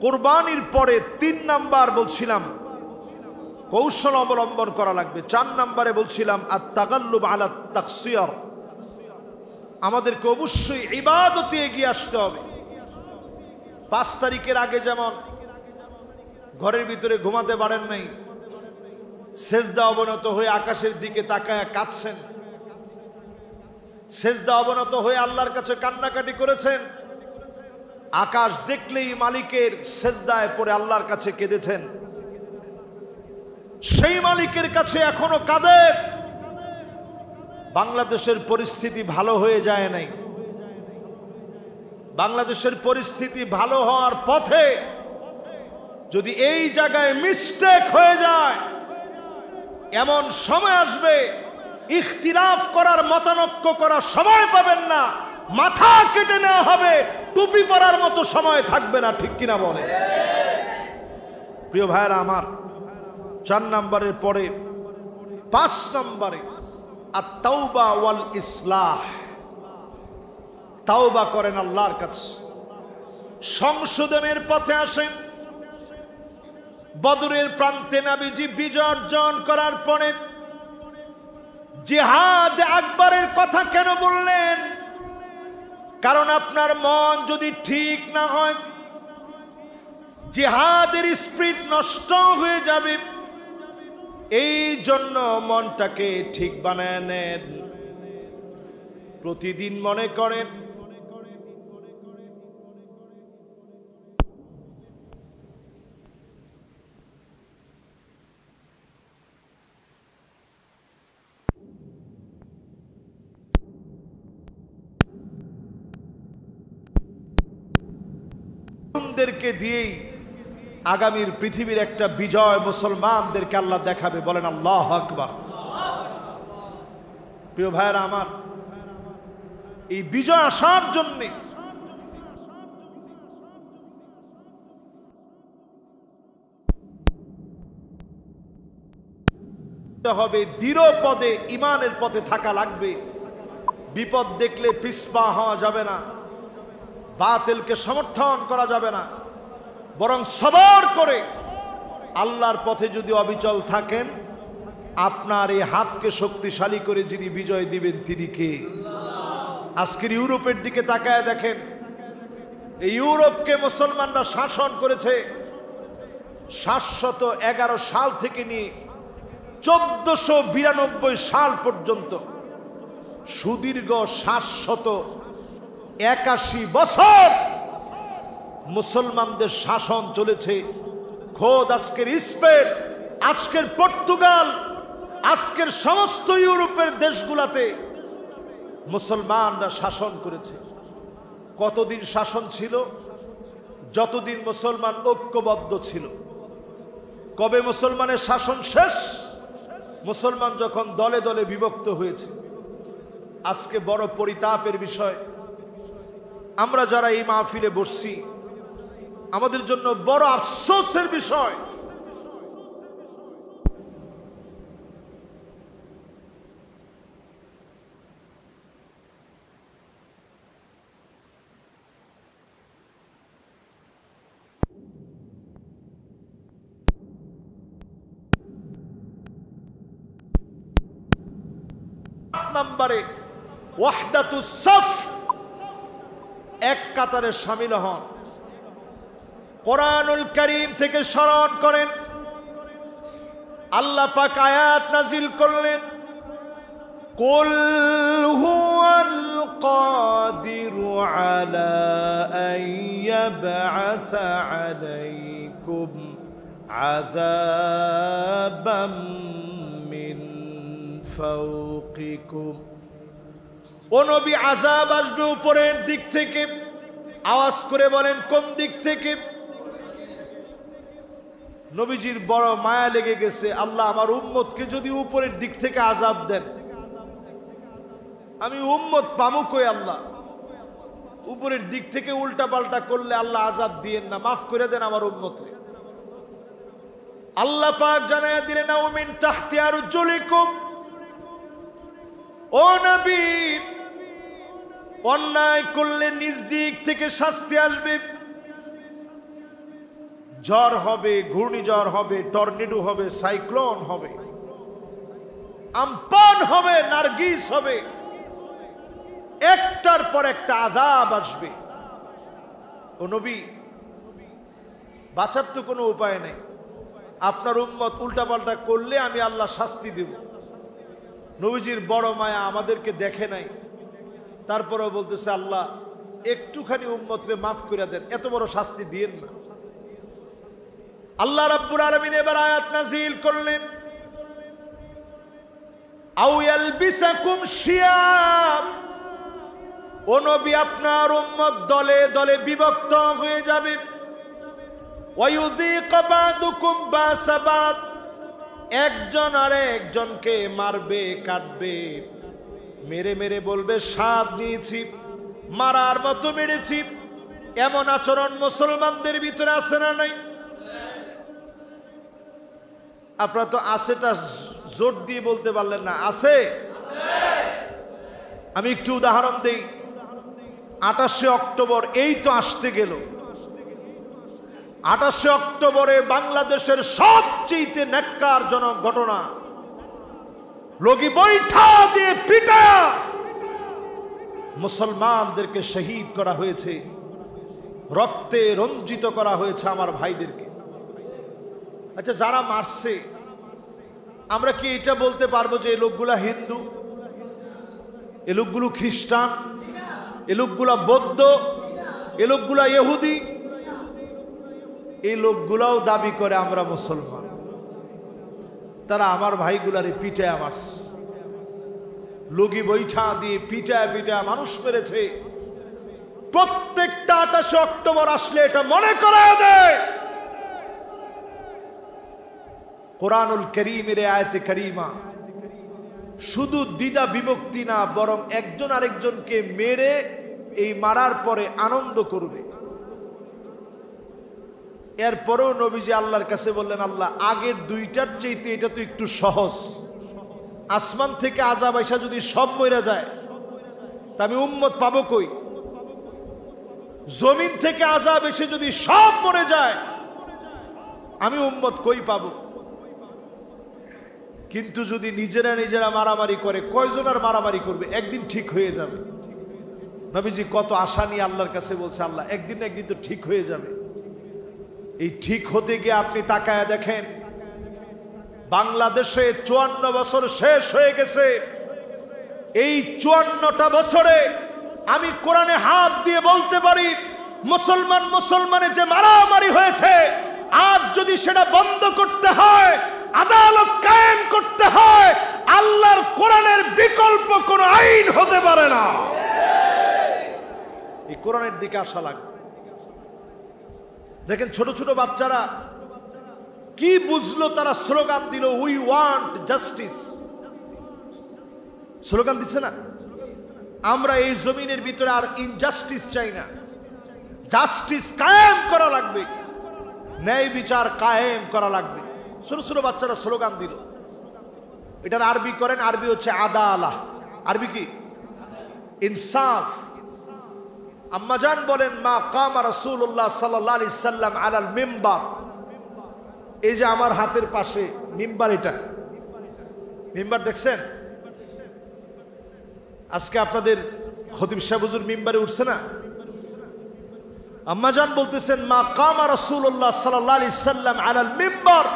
কোরবানির পরে 3 নাম্বার বলছিলাম কৌশল অবলম্বন করা লাগবে। 4 নাম্বারে বলছিলাম আত-তাগাল্লুব আলা তাকসির, আমাদেরকে অবশ্যই ইবাদতে এগিয়ে আসতে হবে। 5 তারিখের আগে যেমন ঘরের ভিতরে ঘুমাতে পারেন নাই, সেজদা অবনত হয়ে আকাশের দিকে তাকায় কাঁদছেন, সেজদা অবনত হয়ে আল্লাহর কাছে কান্নাকাটি করেছেন, আকাশ দেখলেই মালিকের সেজদায় পড়ে আল্লাহর কাছে কেঁদেছেন, সেই মালিকের কাছে এখনো কাঁদেন। বাংলাদেশের পরিস্থিতি ভালো হয়ে যায় নাই। বাংলাদেশের পরিস্থিতি ভালো হওয়ার পথে, যদি এই জায়গায় মিস্টেক হয়ে যায় এমন সময় আসবে ইখতিলাফ করার, মতানৈক্য করার সময় পাবেন না, মাথা কেটে নেওয়া হবে, টুপি পরার মতো সময় থাকবে না। ঠিক কিনা বলে? প্রিয় ভাইরা আমার, 4 নাম্বারের পরে 5 নম্বরে আত-তাওবা ওয়াল ইসলাহ, তাওবা করেন আল্লাহর কাছে, সংশোধনের পথে আসেন। বদরের প্রান্তে নবীজি বিজয় অর্জন করার পরে জিহাদ আকবরের কথা কেন বললেন? কারণ আপনার মন যদি ঠিক না হয় জিহাদের স্পিরিট নষ্ট হয়ে যাবে। এই জন্য মনটাকে ঠিক বানায় নেন। প্রতিদিন মনে করেন মুসলমানদেরকে দিয়েই আগামীর পৃথিবীর একটা বিজয় মুসলমানদেরকে আল্লাহ দেখাবে। বলেন আল্লাহু আকবার। প্রিয় ভাইরা আমার, এই বিজয় আসার জন্য হবে দৃঢ় পদে ইমানের পথে থাকা লাগবে। বিপদ দেখলে পিছপা হওয়া যাবে না, বাতিলকে সমর্থন করা যাবে না, বরং সবর করে আল্লাহর পথে যদি অবিচল থাকেন, আপনার এই হাতকে শক্তিশালী করে যিনি বিজয় দিবেন তিনি কে? আজকের ইউরোপের দিকে তাকায় দেখেন, এই ইউরোপকে মুসলমানরা শাসন করেছে 711 সাল থেকে নিয়ে 1492 সাল পর্যন্ত, সুদীর্ঘ 781 বছর মুসলমানদের শাসন চলেছে। খোদ আজকের স্পেন, আজকের পর্তুগাল, আজকের সমস্ত ইউরোপের দেশগুলাতে মুসলমানরা শাসন করেছে। কতদিন শাসন ছিল? যতদিন মুসলমান ঐক্যবদ্ধ ছিল। কবে মুসলমানের শাসন শেষ? মুসলমান যখন দলে দলে বিভক্ত হয়েছে। আজকে বড় পরিতাপের বিষয়, আমরা যারা এই মাহফিলে বসছি আমাদের জন্য বড় আফসোসের বিষয়, নম্বরে ওয়াহদাতুস সাফ, এক কাতারে শামিল হন। কোরআনুল কারীম থেকে স্মরণ করেন, আল্লাহ পাক আয়াত নাজিল করলেন, কুল হুয়াল কাদিরু আলা আন ইয়াবআসা আলাইকুম আযাবাম মিন ফাওকিকুম। ও নবী, আযাব আসবে উপরের দিক থেকে। আওয়াজ করে বলেন, কোন দিক থেকে? নবীজির বড় মায়া লেগে গেছে, আল্লাহ আমার উম্মতকে যদি উপরের দিক থেকে আযাব দেন, আমি উম্মত পামু কই? আল্লাহ উপরের দিক থেকে উল্টা পাল্টা করলে আল্লাহ আযাব দিয়েন না, মাফ করে দেন আমার উম্মতকে। আল্লাহ পাক জানায়া দিলেন, আও মিন তাহতি আরজুলিকুম। ও নবী, অন্যায় করলে নিজ দিক থেকে শাস্তি আসবে। ঝড় হবে, ঘূর্ণিঝড় হবে, টর্নেডো হবে, সাইক্লোন হবে, আমপান হবে, নার্গিস হবে, একটার পর একটা আযাব আসবে। ও নবী, বাঁচার তো কোনো উপায় নেই। আপনার উম্মত উল্টাপাল্টা করলে আমি আল্লাহ শাস্তি দেব। নবীজির বড় মায়া, আমাদেরকে দেখে নাই, তারপরেও বলতেছে, আল্লাহ একটুখানি উম্মতরে মাফ করে দেন, এত বড় শাস্তি দিয়েন না। আল্লাহ রাব্বুল আলামিন এবার আয়াত নাযিল করলেন, আও ইয়ালবিসাকুম শিয়াব। ও নবী, আপনার উম্মত দলে দলে বিভক্ত হয়ে যাবে। ওয়ায়ুযীকা বা'দুকুম বা'সা বা'দ, একজন আরে একজনকে মারবে, কাটবে, মেরে মেরে বলবে স্বাদ নিয়েছি, মারার মতো মেরেছি। এমন আচরণ মুসলমানদের ভিতরে আছে না নাই? আপনারা তো আছেটা জোর দিয়ে বলতে পারলেন না, আছে। আমি একটু উদাহরণ দেই। 28শে অক্টোবর এই তো আসতে গেল। 28শে অক্টোবরে বাংলাদেশের সবচেয়ে ন্যাক্কারজনক ঘটনা, লগি বৈঠা দিয়ে পিটা মুসলমানদেরকে শহীদ করা হয়েছে, রক্তে রঞ্জিত করা হয়েছে আমার ভাইদেরকে। আচ্ছা, যারা মারছে, আমরা কি এটা বলতে পারবো যে এই লোকগুলা হিন্দু, এ লোকগুলো খ্রিস্টান, এ লোকগুলা বৌদ্ধ, এ লোকগুলা ইহুদি? এই লোকগুলাও দাবি করে আমরা মুসলমান। তারা আমার ভাইগুলারে পিটায় মারছে, লগি বৈঠা দিয়ে পিটায় পিটায় মানুষ মেরেছে। প্রত্যেকটা 28শে অক্টোবর আসলে এটা মনে করায় দেয়, কোরআনুল কারীমের আয়াতে কারীমা শুধু দ্বিধা বিভক্তি না, বরং একজন আরেকজনকে মেরে এই মারার পরে আনন্দ করবে। এরপরেও নবীজি আল্লাহর কাছে বললেন, আল্লাহ আগের দুইটার চাইতে এটা তো একটু সহজ। আসমান থেকে আযাব আইসা যদি সব মরে যায়, তা আমি উম্মত পাবো কই? জমিন থেকে আযাব এসে যদি সব মরে যায়, আমি উম্মত কই পাবো? কিন্তু যদি নিজেরা নিজেরা মারামারি করে, কয়জন আর মারামারি করবে? একদিন ঠিক হয়ে যাবে। নবীজি কত আশা নিয়ে আল্লাহর কাছে বলছে, আল্লাহ একদিন না একদিন তো ঠিক হয়ে যাবে। এই ঠিক হতে গিয়ে আপনি তাকায়া দেখেন, বাংলাদেশে 54 বছর শেষ হয়ে গেছে। এই 54টা বছরে আমি কোরআনে হাত দিয়ে বলতে পারি, মুসলমানে যে মারামারি হয়েছে, আজ যদি সেটা বন্ধ করতে হয়, আদালত কায়েম করতে হয়, আল্লাহর কোরআনের বিকল্প কোন আইন হতে পারে না। এই কোরআনের দিকে আসা লাগবে। দেখেন, ছোট ছোট বাচ্চারা কি বুঝলো? তারা স্লোগান দিল, উই ওয়ান্ট জাস্টিস। স্লোগান দিচ্ছে না? আমরা এই জমিনের ভিতরে আর ইনজাস্টিস চাই না, জাস্টিস কায়েম করা লাগবে, ন্যায় বিচার কায়েম করা লাগবে। ছোট ছোট বাচ্চারা স্লোগান দিল। এটার আরবি করেন, আরবি হচ্ছে আদালাহ। আরবি কি? ইনসাফ। আম্মাজান বলেন, মা কামা রাসূলুল্লাহ সাল্লাল্লাহু আলাইহি সাল্লাম আলাল মিম্বার। এই যে আমার হাতের পাশে মিম্বার, এটা মিম্বার দেখছেন? আজকে আপনাদের খতিব সাহেব হুজুর মিম্বারে উঠছে না, আম্মাজান বলতেছেন মা কামা রাসূলুল্লাহ সাল্লাল্লাহু আলাইহি সাল্লাম আলাল মিম্বার,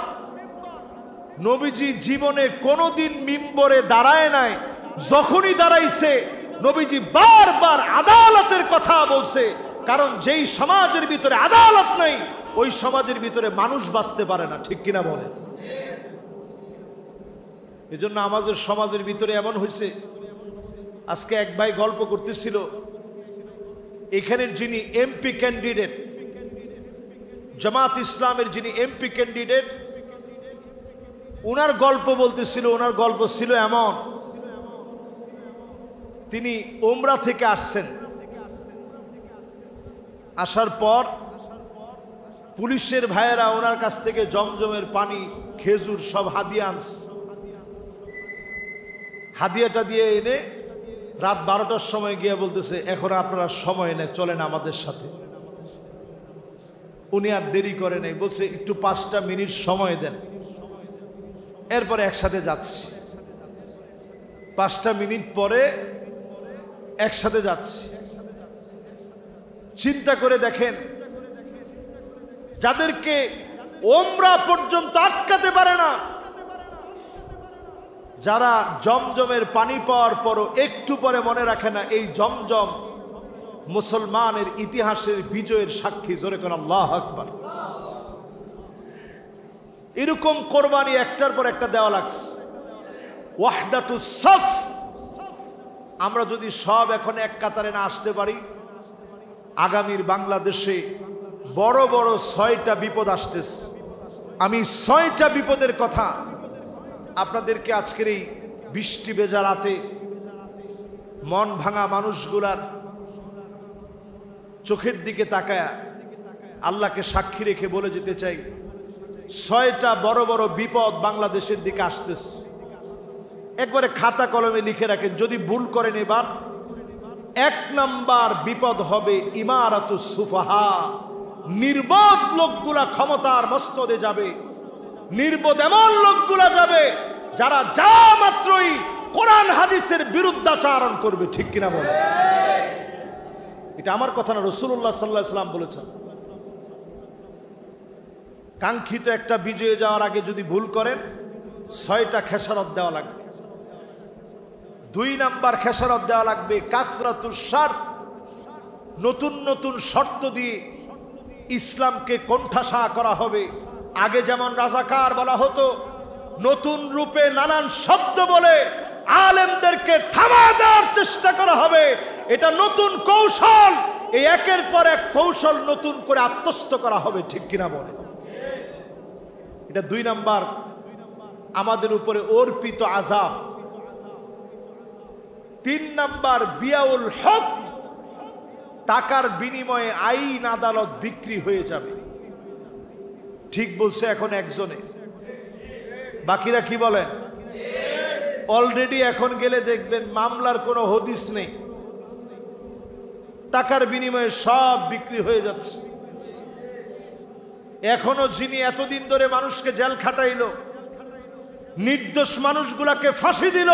নবীজি জীবনে কোনোদিন মিম্বরে দাঁড়ায় নাই, যখনই দাঁড়াইছে নবীজি বারবার আদালতের কথা বলছে। কারণ যেই সমাজের ভিতরে আদালত নাই ওই সমাজের ভিতরে মানুষ বাঁচতে পারে না, ঠিক কিনা বলেন? এজন্য আমাদের সমাজের ভিতরে এমন হয়েছে, আজকে এক ভাই গল্প করতেছিল, এখানের যিনি এমপি ক্যান্ডিডেট, জামাত ইসলামের যিনি এমপি ক্যান্ডিডেট, ওনার গল্প বলতেছিল। ওনার গল্প ছিল এমন, তিনি উমরা থেকে আসছেন, আসার পর পুলিশের ভাইয়েরা ওনার কাছ থেকে জমজমের পানি, খেজুর সব হাদিয়া আনছে। হাদিয়াটা দিয়ে এনে রাত 12টার সময় গিয়ে বলতেছে এখন আপনারা সময় নেই, চলেন আমাদের সাথে। উনি আর দেরি করে নাই, বলছে একটু 5টা মিনিট সময় দেন, এরপরে একসাথে যাচ্ছি। 5টা মিনিট পরে একসাথে যাচ্ছি। চিন্তা করে দেখেন, যাদেরকে ওমরা পর্যন্ত আটকাতে পারে না, যারা জমজমের পানি পাওয়ার পরও একটু পরে মনে রাখে না এই জমজম মুসলমানের ইতিহাসের বিজয়ের সাক্ষী, জোরে কোন আল্লাহু আকবার। এরকম কোরবানি একটার পর একটা দেওয়া লাগছে। ওয়াহদাতুস সাফ, আমরা যদি সব এখন এক কাতারে না আসতে পারি, আগামীর বাংলাদেশে বড় বড় 6টা বিপদ আসতেছে। আমি 6টা বিপদের কথা আপনাদেরকে আজকের এই বৃষ্টি ভেজা রাতে মন ভাঙা মানুষগুলার চোখের দিকে তাকায়া আল্লাহকে সাক্ষী রেখে বলে যেতে চাই, 6টা বড় বড় বিপদ বাংলাদেশের দিকে আসতেছে। একবারে খাতা কলমে লিখে রাখেন, যদি ভুল করেন এবার 1 নাম্বার বিপদ হবে ইমারাতুস সুফাহা, নির্বোধ লোকগুলা ক্ষমতার মস্তদে যাবে। নির্বোধ এমন লোকগুলা যাবে যারা যা মাত্রই কোরআন হাদিসের বিরুদ্ধাচারণ করবে, ঠিক কিনা বলে? এটা আমার কথা না, রাসূলুল্লাহ সাল্লাল্লাহু আলাইহি ওয়াসাল্লাম বলেছেন। কাঙ্ক্ষিত একটা বিজয়ে যাওয়ার আগে যদি ভুল করেন 6টা খেসারত দেওয়া লাগবে। 2 নাম্বার খেসারত দেওয়া লাগবে কাসরাতুস শারত, নতুন নতুন শর্ত দিয়ে ইসলামকে কোণঠাসা করা হবে। আগে যেমন রাজাকার বলা হতো, নতুন রূপে নানান শব্দ বলে আলেমদেরকে থামা দেওয়ার চেষ্টা করা হবে। এটা নতুন কৌশল, এই একের পর এক কৌশল নতুন করে আত্মস্থ করা হবে, ঠিক কিনা বলে? এটা 2 নাম্বার আমাদের উপরে অর্পিত আযাব। 3 নাম্বার বিয়াউল হক, টাকার বিনিময়ে আইন আদালত বিক্রি হয়ে যাবে। ঠিক বলছে এখন একজনে, বাকিরা কি বলেন? অলরেডি এখন গেলে দেখবেন মামলার কোনো হদিস নেই, টাকার বিনিময়ে সব বিক্রি হয়ে যাচ্ছে। এখনো যিনি এতদিন ধরে মানুষকে জেল খাটাইল, নির্দোষ মানুষগুলাকে ফাঁসি দিল,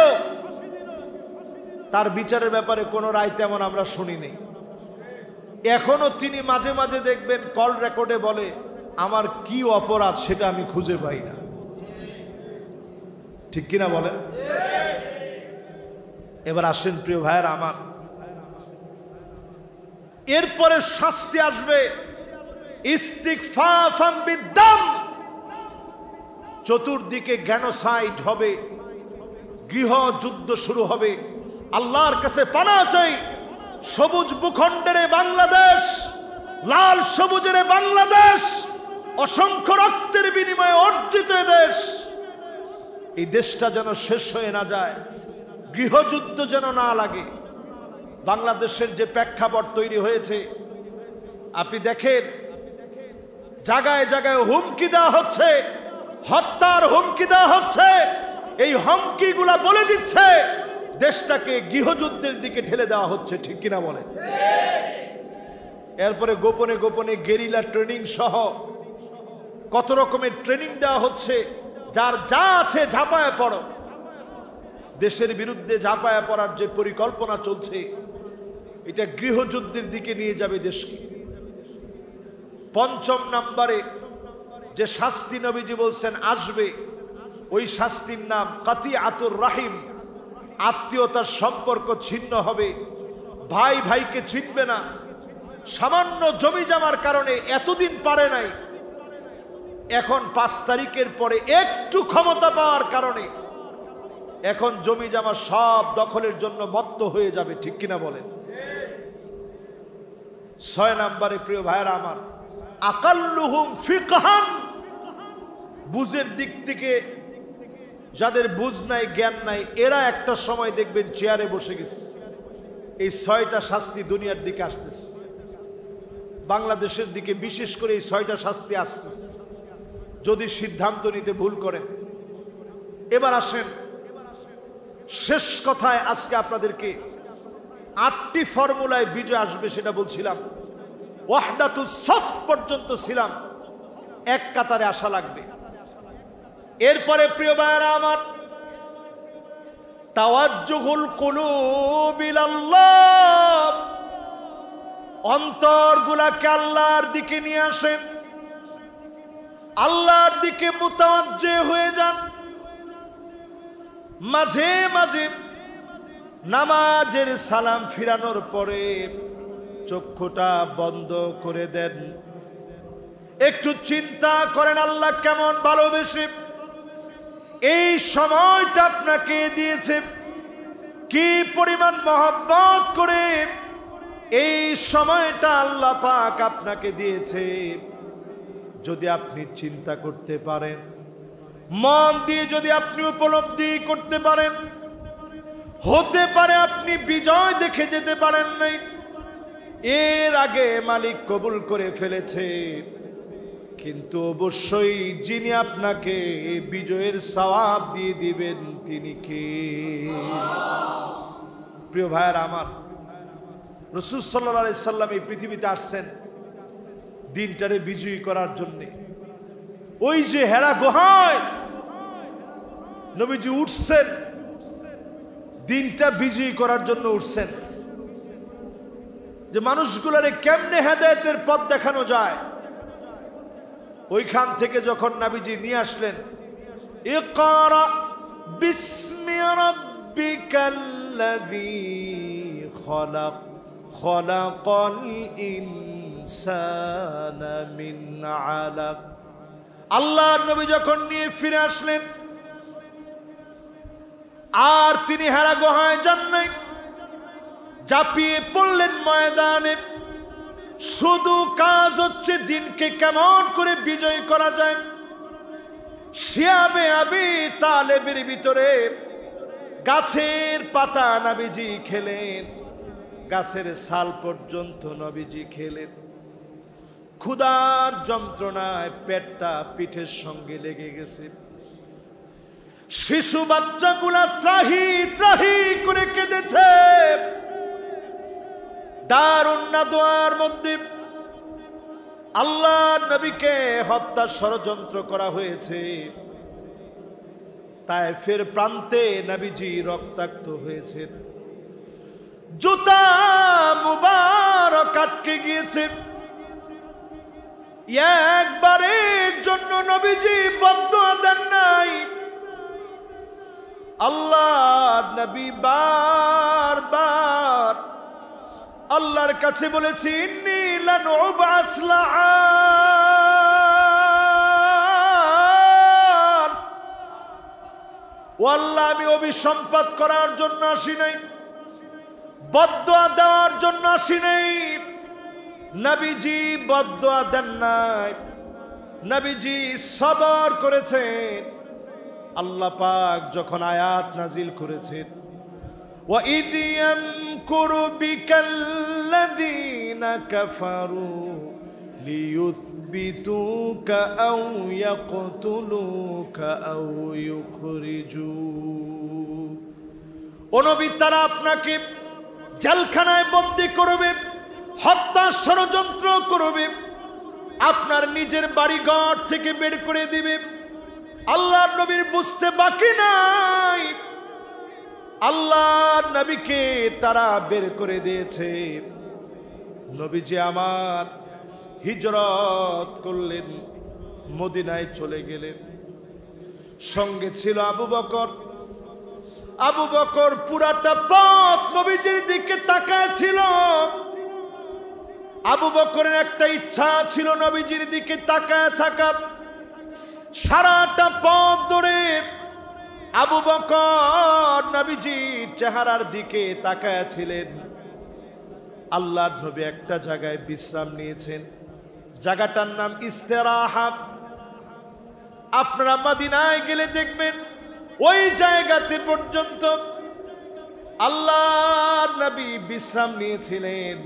তার বিচারের ব্যাপারে কোনো রায় তেমন আমরা শুনিনি। এখনো তিনি মাঝে মাঝে দেখবেন কল রেকর্ডে বলে আমার কি অপরাধ সেটা আমি খুঁজে পাই না, ঠিক কিনা বলেন? এবার আসেন প্রিয় ভাইয়েরা আমার, এরপরে শাস্তি আসবে ইস্তিগফাফাম বিদ্দাম, চতুর্দিকে গ্যানোসাইড হবে, গৃহযুদ্ধ শুরু হবে। আল্লাহর কাছে পানা চাই, সবুজ ভূখণ্ডের বাংলাদেশ, লাল সবুজের বাংলাদেশ, অসংখ্য রক্তের বিনিময়ে অর্জিত দেশ, এই দেশটা যেন শেষ হয়ে না যায়, গৃহযুদ্ধ যেন না লাগে। বাংলাদেশের যে প্রেক্ষাপট তৈরি হয়েছে আপনি দেখেন, জায়গায় জায়গায় হুমকি দেওয়া হচ্ছে, হত্যার হুমকি দেওয়া হচ্ছে। এই হুমকিগুলা বলে দিচ্ছে দেশটাকে গৃহযুদ্ধের দিকে ঠেলে দেওয়া হচ্ছে, ঠিক কিনা বলে? এরপরে গোপনে গোপনে গেরিলা ট্রেনিং সহ কত রকমের ট্রেনিং দেওয়া হচ্ছে, যার যা আছে ঝাঁপায় পড়ো। দেশের বিরুদ্ধে ঝাঁপায়া পড়ার যে পরিকল্পনা চলছে, এটা গৃহযুদ্ধের দিকে নিয়ে যাবে দেশকে। পঞ্চম নম্বরে যে শাস্তি নবীজি বলছেন আসবে, ওই শাস্তির নাম কাতিআতুর রাহিম। আত্মীয়তার সম্পর্ক ছিন্ন হবে, ভাই ভাইকে চিনবে না। সামান্য জমি জমার কারণে এতদিন পারে নাই, এখন 5 তারিখের পরে একটু ক্ষমতা পাওয়ার কারণে এখন জমি জমা সব দখলের জন্য মত্ত হয়ে যাবে, ঠিক কিনা বলেন? 6 নম্বরে প্রিয় ভাইরা আমার, আকাল্লুহুম ফিকহান, বুঝের দিক থেকে যাদের বুঝ নাই, জ্ঞান নাই, এরা একটা সময় দেখবেন চেয়ারে বসে গেছে। এই 6টা শাস্তি দুনিয়ার দিকে আসতেছে, বাংলাদেশের দিকে বিশেষ করে এই 6টা শাস্তি আসতেছে যদি সিদ্ধান্ত নিতে ভুল করেন। এবার আসেন শেষ কথায়, আজকে আপনাদেরকে 8টি ফর্মুলায় বিজয় আসবে সেটা বলছিলাম। ওয়াহদাতুস সফ পর্যন্ত ছিলাম, এক কাতারে আসা লাগবে। এরপরে প্রিয় ভাইরা আমার, তাওয়াজ্জুহুল কুলুব ইলাল্লাহ, অন্তরগুলাকে আল্লাহর দিকে নিয়ে আসেন, আল্লাহর দিকে মুতাওয়াজ্জে হয়ে যান। মাঝে মাঝে নামাজের সালাম ফিরানোর পরে চক্ষুটা বন্ধ করে দেন, একটু চিন্তা করেন আল্লাহ কেমন ভালোবেসে এই সময়টা আপনাকে দিয়েছে, কি পরিমাণ মহব্বত করে এই সময়টা আল্লাহ পাক আপনাকে দিয়েছে। যদি আপনি চিন্তা করতে পারেন, মন দিয়ে যদি আপনি উপলব্ধি করতে পারেন, হতে পারে আপনি বিজয় দেখে যেতে পারেন নাই, এর আগে মালিক কবুল করে ফেলেছে, কিন্তু অবশ্যই যিনি আপনাকে বিজয়ের সওয়াব দিয়ে দিবেন তিনি কে? প্রিয় ভাইয়েরা আমার, রাসূল সাল্লাল্লাহু আলাইহি সাল্লাম এই পৃথিবীতে আসছেন দিনটারে বিজয়ী করার জন্য। ওই যে হেরা গুহায় নবীজি উঠছেন, দিনটা বিজয়ী করার জন্য উঠছেন, যে মানুষগুলারে কেমনে হেদায়েতের পথ দেখানো যায়। ওইখান থেকে যখন নবীজি নিয়ে আসলেন, ইকরা বিসমি রাব্বিকাল্লাযী খলাক খলাকাল ইনসানা মিন আলাক, আল্লাহর নবী যখন নিয়ে ফিরে আসলেন, আর তিনি হেরা গুহায় যান নাই, ঝাঁপিয়ে পড়লেন ময়দানে। শুধু কাজ হচ্ছে দিনকে কেমন করে বিজয় করা যায়। শিয়াবে আবি তালেবের ভিতরে গাছের পাতা নবীজি খেলেন, গাছের ছাল পর্যন্ত নবীজি খেলেন। ক্ষুধার যন্ত্রণায় পেটটা পিঠের সঙ্গে লেগে গেছে। শিশু বাচ্চাগুলা ত্রাহি ত্রাহি করে কেঁদেছে। দারুন নাদওয়ার মধ্যে আল্লাহ নবীকে হত্যার ষড়যন্ত্র করা হয়েছে। তায়েফের প্রান্তে নবীজি রক্তাক্ত হয়েছেন, জুতা মুবারক আটকে গিয়েছে। একবারের জন্য নবীজি বদদুয়া দেন নাই। আল্লাহ নবী বারবার আল্লাহর কাছে বলেছি, ইন্নী লানুবাস লাআন, ও আল্লাহ আমি অভিসম্পাত করার জন্য আসি নাই, বদদুয়া দেওয়ার জন্য আসি নাই। নবীজি বদদুয়া দেন নাই, নবীজি সবর করেছেন। আল্লাহ পাক যখন আয়াত নাজিল করেছেন, وَإِذْ يَمْكُرُ بِكَ الَّذِينَ كَفَرُوا لِيُثْبِتُوكَ أَوْ يَقْتُلُوكَ أَوْ يُخْرِجُوكَ, ও নবী তারা আপনাকে জেলখানায় বন্দী করবে, হত্যা ষড়যন্ত্র করবে, আপনার নিজের বাড়িঘর থেকে বের করে দিবে। আল্লাহর নবীর বুঝতে বাকি নাই, আল্লাহ নবীকে তারা বের করে দিয়েছে। নবীজি আমার হিজরত করলেন, মদিনায় চলে গেলেন। সঙ্গে ছিল আবু বকর। আবু বকর পুরাটা পথ নবীজির দিকে তাকায় ছিল। আবু বকরের একটা ইচ্ছা ছিল নবীজির দিকে তাকায় থাকা। সারাটা পথ ধরে আবু বকর নবীজির চেহারার দিকে তাকায় ছিলেন। আল্লাহর নবী একটা জায়গায় বিশ্রাম নিয়েছেন, জায়গাটার নাম ইস্তেরাহা। আপনারা মদিনায় গেলে দেখবেন ওই জায়গাতে পর্যন্ত আল্লাহর নবী বিশ্রাম নিয়েছিলেন।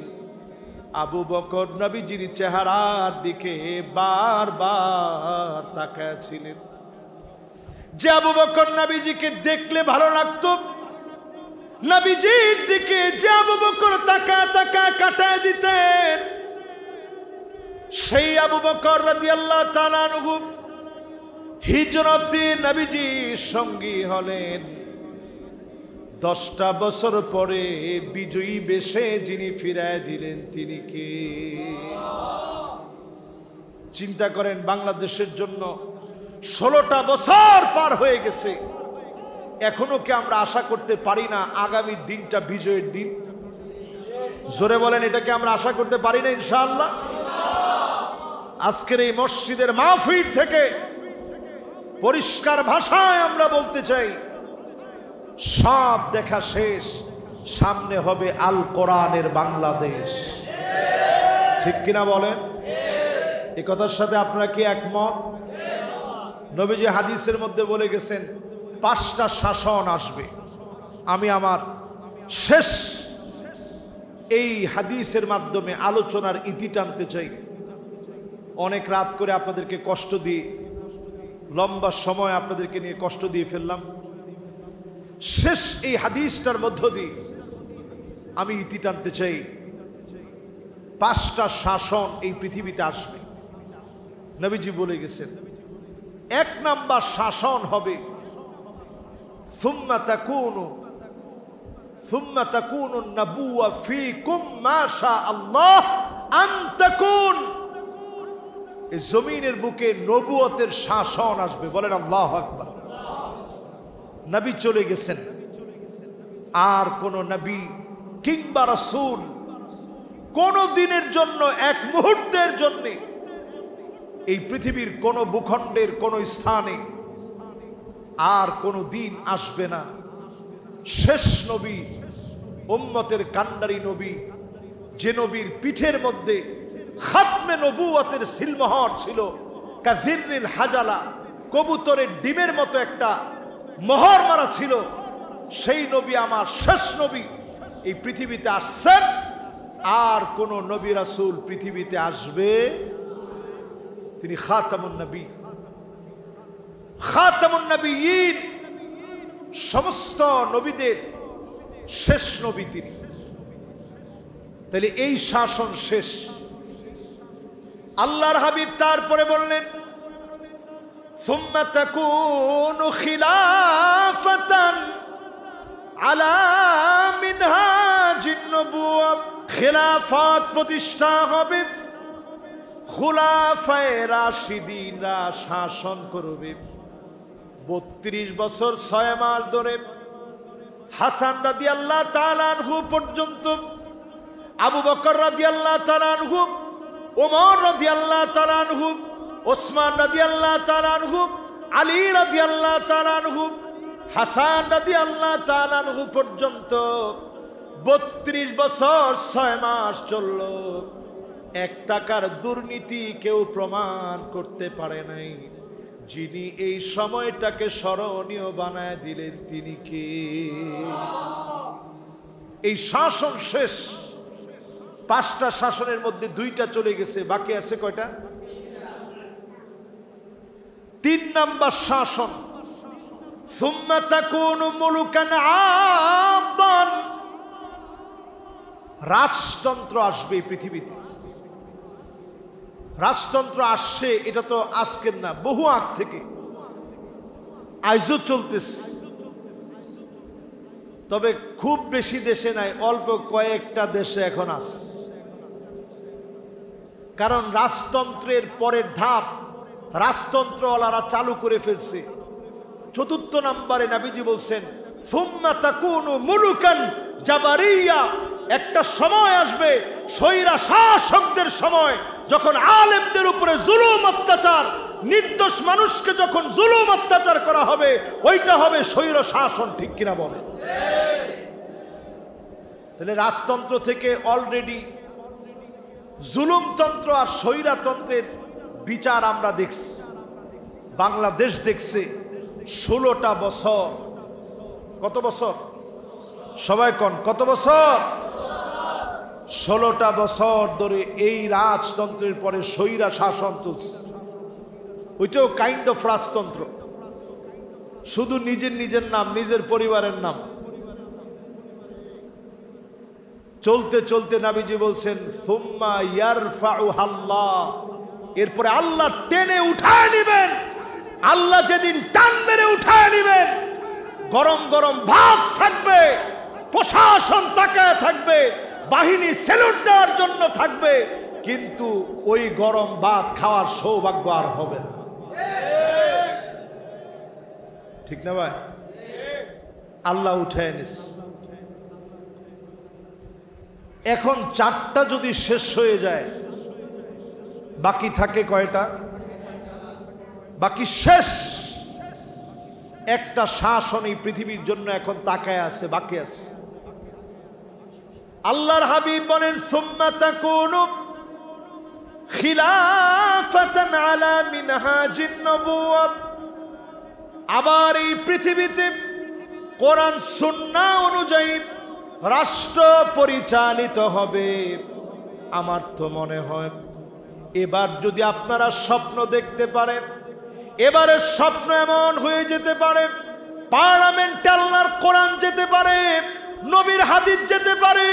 আবু বকর নবীজির চেহারার দিকে বারবার তাকায় ছিলেন। যে আবু বকর নবীজিকে দেখলে ভালো লাগতো, নবীজির দিকে যে আবু বকর তাকায় তাকায় কাটায় দিতেন, সেই আবু বকর রাদিয়াল্লাহু তাআলা আনহু হিজরতে নবীজির সঙ্গী হলেন। 10টা বছর পরে বিজয়ী বেশে যিনি ফিরায় দিলেন তিনি কে? চিন্তা করেন, বাংলাদেশের জন্য 16টা বছর পার হয়ে গেছে, এখনো কি আমরা আশা করতে পারি না আগামী দিনটা বিজয়ের দিন? জোরে বলেন, এটাকে আমরা আশা করতে পারি না ইনশাআল্লাহ? আজকের এই মসজিদের মাহফিল থেকে পরিষ্কার ভাষায় আমরা বলতে চাই, সব দেখা শেষ, সামনে হবে আল কোরআনের বাংলাদেশ। ঠিক কিনা বলেন? এই কথার সাথে আপনারা কি একমত? নবীজি হাদিসের মধ্যে বলে গেছেন 5টা শাসন আসবে। আমি আমার শেষ এই হাদিসের মাধ্যমে আলোচনার ইতি টানতে চাই। অনেক রাত করে আপনাদেরকে কষ্ট দিয়ে, লম্বা সময় আপনাদেরকে নিয়ে কষ্ট দিয়ে ফেললাম। শেষ এই হাদিসটার মধ্য দিয়ে আমি ইতি টানতে চাই। 5টা শাসন এই পৃথিবীতে আসবে, নবীজি বলে গেছেন। 1 নাম্বার শাসন হবে সুম্মা তাকুনু নাবুওয়া ফীকুম মা শা আল্লাহ আন তাকুন। এই জমিনের বুকে নবুয়তের শাসন আসবে, বলেন আল্লাহু আকবার। নবী চলে গেছেন, আর কোন নবী কিংবা রাসূল কোন দিনের জন্য, এক মুহূর্তের জন্য এই পৃথিবীর কোন ভূখণ্ডের কোন স্থানে আর কোন দিন আসবে না। শেষ নবী, উম্মতের কান্ডারি নবী, যে নবীর পিঠের মধ্যে খাতমে নবুয়তের সিলমোহর ছিল, কাযিররিল হাজালা, কবুতরের ডিমের মতো একটা মোহর মারা ছিল, সেই নবী আমার শেষ নবী এই পৃথিবীতে আসছেন। আর কোন নবী রাসূল পৃথিবীতে আসবে? তিনি খাতামুন নবী, খাতামুন নবিয়্যিন, সমস্ত নবীদের শেষ নবী তিনি। তাহলে এই শাসন শেষ। আল্লাহর হাবিব তারপরে বললেন সুম্মা তাকুনু খিলাফাতান আলা মিনহাজিন নবুওয়া। খিলাফত প্রতিষ্ঠা হবে, খুলাফায়ে রাশিদিনরা শাসন করবে। 32 বছর 6 মাস ধরে হাসান রাদিয়াল্লাহু তাআলা আনহু পর্যন্ত, আবু বকর রাদিয়াল্লাহু তাআলা আনহু, ওমর রাদিয়াল্লাহু তাআলা আনহু, ওসমান রাদিয়াল্লাহু তাআলা আনহু, আলী রাদিয়াল্লাহু তাআলা আনহু, হাসান রাদিয়াল্লাহু তাআলা আনহু পর্যন্ত 32 বছর 6 মাস চলল। 1 টাকার দুর্নীতি কেউ প্রমাণ করতে পারে নাই। যিনি এই সময়টাকে স্মরণীয় বানায় দিলেন তিনি কে? এই শাসন শেষ। 5টা শাসনের মধ্যে 2টা চলে গেছে, বাকি আছে কয়টা? 3 নাম্বার শাসন সুম্মা তাকুনু মুলুকান আবান। রাজতন্ত্র আসবে পৃথিবীতে। রাজতন্ত্র আসছে, এটা তো আজকের না, বহু আগ থেকে, আজও চলতেছে। তবে খুব বেশি দেশে নাই, অল্প কয়েকটা দেশে এখন আছে। কারণ রাজতন্ত্রের পরের ধাপ রাজতন্ত্রওয়ালারা চালু করে ফেলছে। ৪র্থ নম্বরে নবীজি বলছেন সুম্মা তাকুনু মুলুকান জাবারিয়া, একটা সময় আসবে স্বৈরা শাসকদের সময়, যখন আলেমদের উপরে জুলুম অত্যাচার, নির্দোষ মানুষকে যখন জুলুম অত্যাচার করা হবে, ওইটা হবে স্বৈর শাসন। ঠিক কিনা বলেন? তাহলে রাজতন্ত্র থেকে অলরেডি জুলুমতন্ত্র আর স্বৈরাতন্ত্রের বিচার আমরা দেখছি। বাংলাদেশ দেখছে 16টা বছর। কত বছর? সবাই কোন কত বছর? 16টা বছর ধরে এই রাজতন্ত্রের পরে স্বৈরা শাসন চলছে। ওইটাও কাইন্ড অফ রাজতন্ত্র, শুধু নিজের নিজের নাম, নিজের পরিবারের নাম। চলতে চলতে নবীজি বলছেন সুম্মা ইয়ারফাউহাল্লাহ, এরপরে আল্লাহ টেনে উঠায় নেবেন। আল্লাহ যেদিন টান মেরে উঠায় নেবেন, গরম গরম ভাত থাকবে, প্রশাসন তাকায় থাকবে, বাহিনী স্যালুট দেওয়ার জন্য থাকবে, কিন্তু ওই গরম ভাত খাওয়ার সৌভাগ্য আর হবে না। ঠিক না ভাই? আল্লাহ উঠায় নিছে। এখন 4টা যদি শেষ হয়ে যায়, বাকি থাকে কয়টা? বাকি শেষ একটা শাসন এই পৃথিবীর জন্য এখন তাকায় আছে, বাকি আছে। আল্লাহর হাবিব বলেন সুম্মা তাকুনু খিলাফাতান আলা মিনহাজিন নবুওয়া, আবার এই পৃথিবীতে কোরআন সুন্নাহ অনুযায়ী রাষ্ট্র পরিচালিত হবে। আমার তো মনে হয় এবার যদি আপনারা স্বপ্ন দেখতে পারেন, এবারের স্বপ্ন এমন হয়ে যেতে পারে পার্লামেন্টে আল্লাহর কোরআন যেতে পারে, নবীর হাদিস যেতে পারে,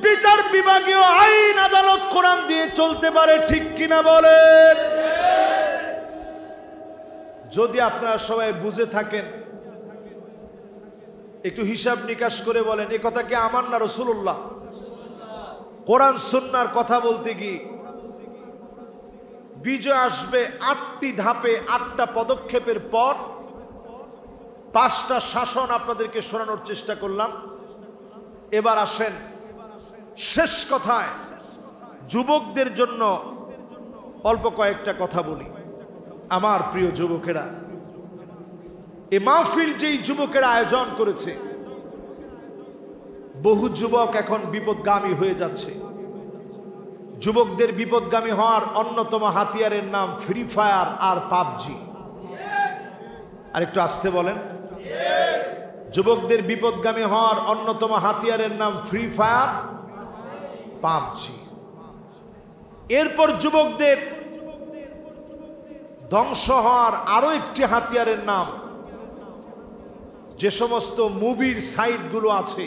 বিচার বিভাগীয় আইন আদালত কোরআন দিয়ে চলতে পারে। ঠিক কিনা বলেন? যদি আপনারা সবাই বুঝে থাকেন, একটু হিসাব নিকাশ করে বলেন, এ কথা কি আমার না রাসূলুল্লাহ? কোরআন সুন্নাহর কথা বলতে কি বিজয় আসবে 8টি ধাপে, 8টা পদক্ষেপের পর 5টা শাসন আপনাদেরকে শোনানোর চেষ্টা করলাম। এবার আসেন শেষ কথায়, যুবকদের জন্য অল্প কয়েকটা কথা বলি। আমার প্রিয় যুবকেরা, এই মাহফিল যেই যুবকেরা আয়োজন করেছে, বহু যুবক এখন বিপদগামী হয়ে যাচ্ছে। যুবকদের বিপদগামী হওয়ার অন্যতম হাতিয়ারের নাম ফ্রি ফায়ার আর পাবজি। আর একটু আসতে বলেন। যুবকদের বিপদগামী হওয়ার অন্যতম হাতিয়ারের নাম ফ্রি ফায়ার, পাবজি। এরপর যুবকদের ধ্বংস হওয়ার আরো একটি হাতিয়ারের নাম, যে সমস্ত মুভির সাইটগুলো আছে,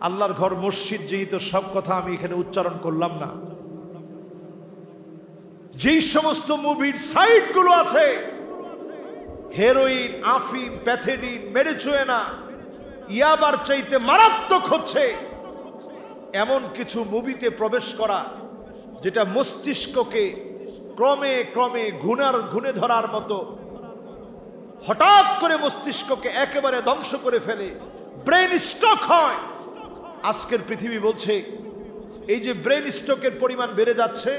আল্লাহর ঘর মসজিদ যেহেতু সব কথা আমি এখানে উচ্চারণ করলাম না, যেই সমস্ত মুভির সাইটগুলো আছে, হেরোইন, আফিম, প্যাথেডিন, মেরিজুয়ানা, ইয়াবার চাইতে মারাত্মক হচ্ছে এমন কিছু মুভিতে প্রবেশ করা, যেটা মস্তিষ্ককে ক্রমে ক্রমে ঘুণে ধরার মতো হঠাৎ করে মস্তিষ্ককে একেবারে ধ্বংস করে ফেলে, ব্রেন স্ট্রোক হয়। আজকের পৃথিবী বলছে এই যে ব্রেন স্ট্রোকের পরিমাণ বেড়ে যাচ্ছে,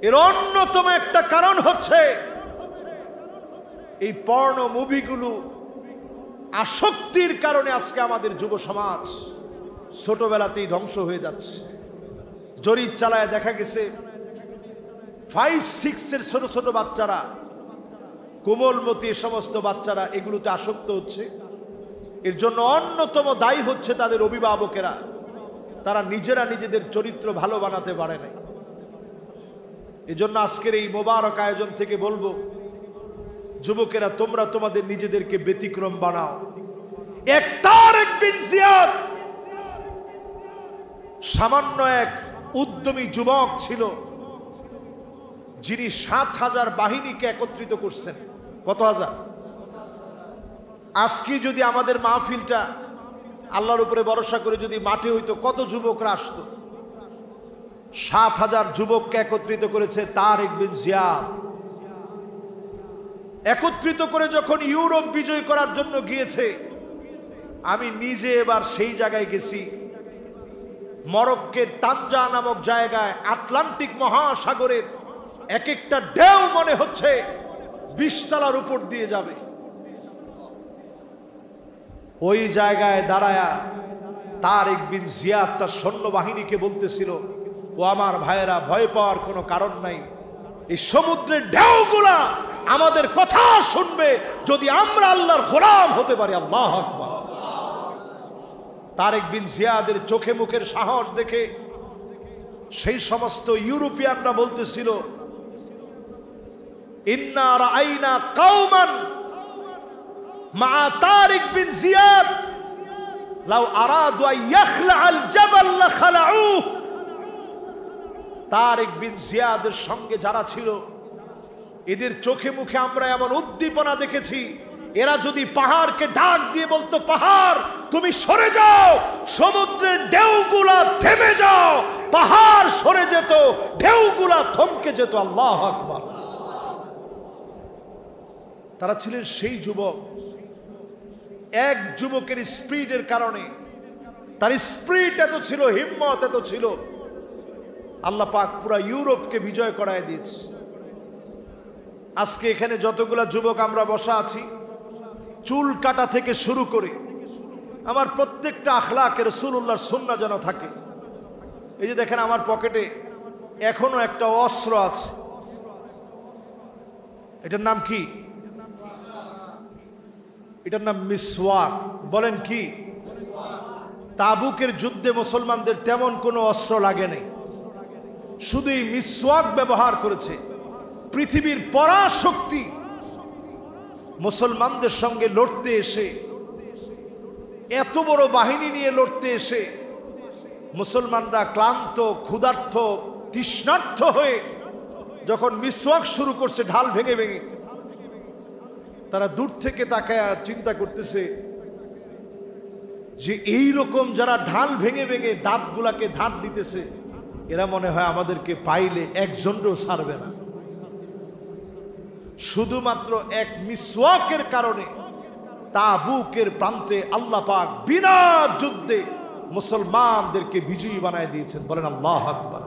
এর অন্যতম একটা কারণ হচ্ছে এই পর্নো মুভিগুলো আসক্তির কারণে আজকে আমাদের যুব সমাজ ছোটবেলাতেই ধ্বংস হয়ে যাচ্ছে। জরিপ চালায় দেখা গেছে 5-6 ছোট ছোট বাচ্চারা, কোমলমতি সমস্ত বাচ্চারা এগুলোতে আসক্ত হচ্ছে। এর জন্য অন্যতম দায়ী হচ্ছে তাদের অভিভাবকেরা। তারা নিজেরা নিজেদের চরিত্র ভালো বানাতে পারে না। এজন্য আজকের এই মোবারক আয়োজন থেকে বলবো, যুবকেরা তোমরা তোমাদের নিজেদেরকে ব্যতিক্রম বানাও। এক তারেক বিন জিয়াদ সামান্য এক উদ্যমী যুবক ছিল, যিনি 7000 বাহিনীকে একত্রিত করছেন। কত হাজার? আজকে যদি আমাদের মাহফিলটা আল্লাহর উপরে ভরসা করে যদি মাঠে হইতো, কত যুবকরা আসতো। 7,000 যুবককে একত্রিত করেছে তারেক বিন জিয়াদ। একত্রিত করে যখন ইউরোপ বিজয় করার জন্য গিয়েছে, আমি নিজে এবার সেই জায়গায় গেছি। মরক্কোর তানজা নামক জায়গায় আটলান্টিক মহাসাগরের এক একটা ঢেউ মনে হচ্ছে 20 তলার উপর দিয়ে যাবে। ওই জায়গায় দাঁড়ায়া তারেক বিন জিয়াদ তার সৈন্যবাহিনীকে বলতেছিল, ও আমার ভাইয়েরা, ভয় পাওয়ার কোনো কারণ নাই। এই সমুদ্রের ঢেউগুলা আমাদের কথা শুনবে যদি আমরা আল্লাহর গোলাম হতে পারি। আল্লাহু আকবার। তারেক বিন জিয়াদের চোখে মুখের সাহস দেখে সেই সমস্ত ইউরোপিয়ানরা বলতেছিল, ইন্না রাআইনা কওমান মা তারিক বিন জিয়াদ লাউ আরাদু আন ইয়াখলাআল জাবাল লাখালাউ। তারেক বিন জিয়াদের সঙ্গে যারা ছিল, এদের চোখে মুখে আমরা এমন উদ্দীপনা দেখেছি, এরা যদি পাহাড়কে ডাক দিয়ে বলতো, পাহাড় তুমি সরে যাও, সমুদ্রের ঢেউগুলা থেমে যাও, পাহাড় সরে যেত, ঢেউগুলা থমকে যেত। আল্লাহু আকবার। তারা ছিলেন সেই যুবক। এক যুবকের স্পিরিটের কারণে, তার স্পিরিট এত ছিল, হিম্মত এত ছিল, আল্লাহ পাক পুরা ইউরোপকে বিজয় করায় দিয়েছে। আজকে এখানে যতগুলা যুবক আমরা বসা আছি, চুল কাটা থেকে শুরু করে আমার প্রত্যেকটা আখলাকে রাসূলুল্লাহর সুন্নাহ যেন থাকে। এই যে দেখেন, আমার পকেটে এখনো একটা অস্ত্র আছে। এটার নাম কি? এটার নাম মিসওয়াক। বলেন কি? তাবুকের যুদ্ধে মুসলমানদের তেমন কোনো অস্ত্র লাগে নাই, শুধু এই মিসওয়াক ব্যবহার করেছে। পৃথিবীর পরাশক্তি মুসলমানদের সঙ্গে লড়তে এসে, এত বড় বাহিনী নিয়ে লড়তে এসে, মুসলমানরা ক্লান্ত, ক্ষুধার্ত, তৃষ্ণার্ত হয়ে যখন মিসওয়াক শুরু করছে ঢাল ভেঙে ভেঙে, তারা দূর থেকে তাকায় চিন্তা করতেছে যে এই রকম যারা ঢাল ভেঙে ভেঙে দাঁতগুলাকে ধার দিতেছে, এরা মনে হয় আমাদেরকে পাইলে একজনও ছাড়বে না। শুধুমাত্র এক মিসওয়াকের কারণে তাবুকের প্রান্তে আল্লাহ পাক বিনা যুদ্ধে মুসলমানদেরকে বিজয়ী বানায় দিয়েছেন। বলেন আল্লাহু আকবার।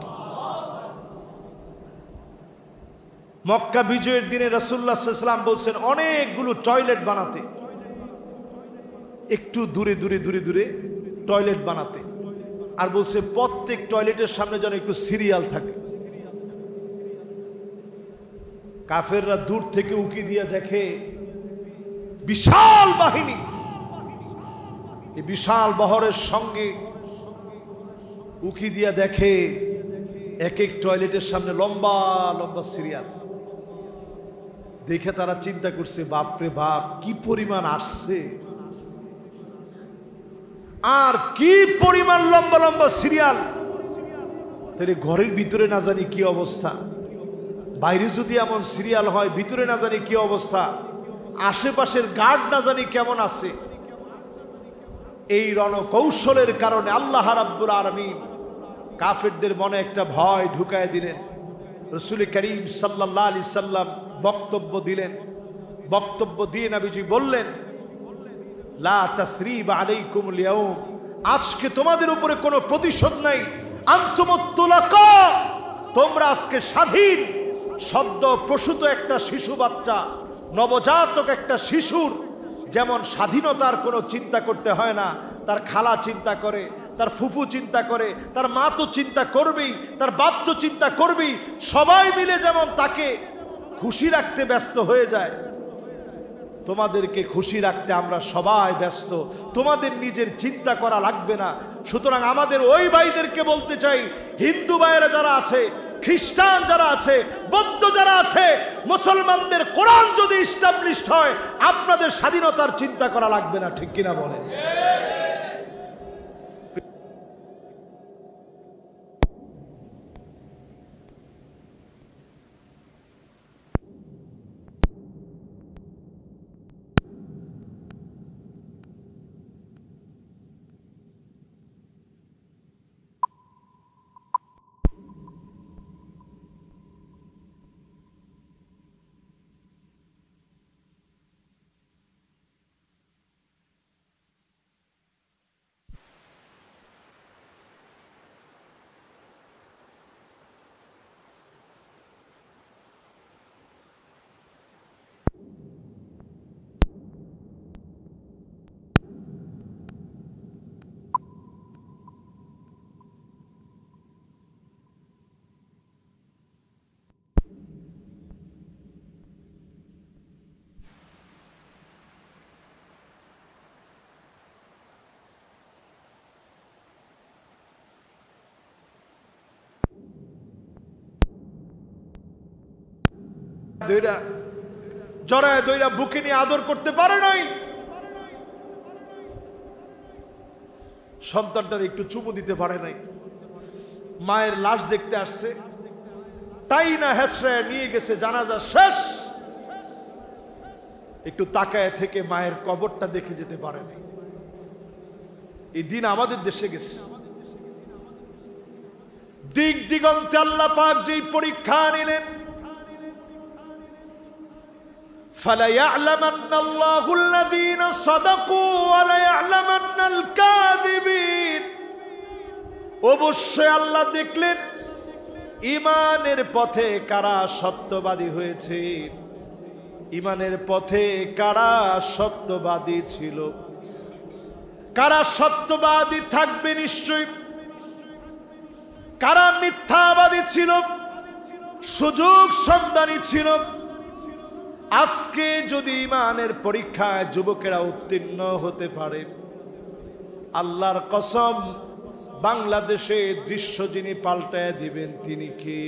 মক্কা বিজয়ের দিনে রাসূলুল্লাহ সাল্লাল্লাহু আলাইহি ওয়াসাল্লাম বলছেন অনেকগুলো টয়লেট বানাতে, একটু দূরে দূরে দূরে দূরে টয়লেট বানাতে, আর বলছে প্রত্যেক টয়লেটের সামনে যেন একটু সিরিয়াল থাকে। কাফেররা দূর থেকে উকি দিয়ে দেখে বিশাল বাহিনী, এই বিশাল বহরের সঙ্গে উকি দিয়ে দেখে এক এক টয়লেটের সামনে লম্বা লম্বা সিরিয়াল। দেখে তারা চিন্তা করছে, বাপরে বাপ, কি পরিমাণ আসছে, আর কি পরিমাণ লম্বা লম্বা সিরিয়াল। তাহলে ঘরের ভিতরে না জানি কি অবস্থা, বাইরে যদি এমন সিরিয়াল হয়, ভিতরে না জানি কি অবস্থা, আশেপাশের গার্ড না জানি কেমন আছে। এই রণকৌশলের কারণে আল্লাহ রাব্বুল আলামিন কাফেরদের মনে একটা ভয় ঢুকায় দিলেন। রাসূল করিম সাল্লাল্লাহু আলাইহি সাল্লাম বক্তব্য দিলেন। বক্তব্য দিয়ে নবীজি বললেন, লা তাসরিবা আলাইকুমুল ইয়াউম, আজকে তোমাদের উপরে কোনো প্রতিশোধ নাই। আনতুমুত তুলাকা, তোমরা আজকে স্বাধীন। সদ্য প্রসূত একটা শিশু বাচ্চা, নবজাতক একটা শিশুর যেমন স্বাধীনতার কোনো চিন্তা করতে হয় না, তার খালা চিন্তা করে, তার ফুফু চিন্তা করে, তার মা তো চিন্তা করবেই, তার বাপ তো চিন্তা করবেই, সবাই মিলে যেমন তাকে খুশি রাখতে ব্যস্ত হয়ে যায়, তোমাদেরকে খুশি রাখতে আমরা সবাই ব্যস্ত, তোমাদের নিজের চিন্তা করা লাগবে না। সুতরাং আমাদের ওই ভাইদেরকে বলতে চাই, হিন্দু ভাইয়েরা যারা আছে, খ্রিস্টান যারা আছে, বৌদ্ধ যারা আছে, মুসলমানদের কোরআন যদি ইস্টাবলিশড হয়, আপনাদের স্বাধীনতার চিন্তা করা লাগবে না। ঠিক কিনা বলেন? দইরা জড়ায় দইরা বুকে নিয়ে আদর করতে পারে নাই, সন্তানটার একটু চুমু দিতে পারে নাই। মায়ের লাশ দেখতে আসছে, তাই না হেসড়ায় নিয়ে গেছে, জানাজা শেষ, একটু তাকায় থেকে মায়ের কবরটা দেখে যেতে পারে নাই। এই দিন আমাদের দেশে গেছে। দিক দিগন্তে আল্লাহ পাক যেই পরীক্ষা নিলেন, فَلَيَعْلَمَنَّ اللَّهُ الَّذِينَ صَدَقُوا وَلَيَعْلَمَنَّ الْكَاذِبِينَ। অবশ্যই আল্লাহ দেখলেন ঈমানের পথে কারা সত্যবাদী হয়েছে, ঈমানের পথে কারা সত্যবাদী ছিল, কারা সত্যবাদী থাকবে নিশ্চয়ই, কারা মিথ্যাবাদী ছিল, সুযোগ সন্ধানী ছিল। আজকে যদি ঈমানের পরীক্ষায় যুবকেরা উত্তীর্ণ হতে পারে, আল্লাহর কসম বাংলাদেশে দৃশ্য যিনি পাল্টায় দিবেন তিনি কে?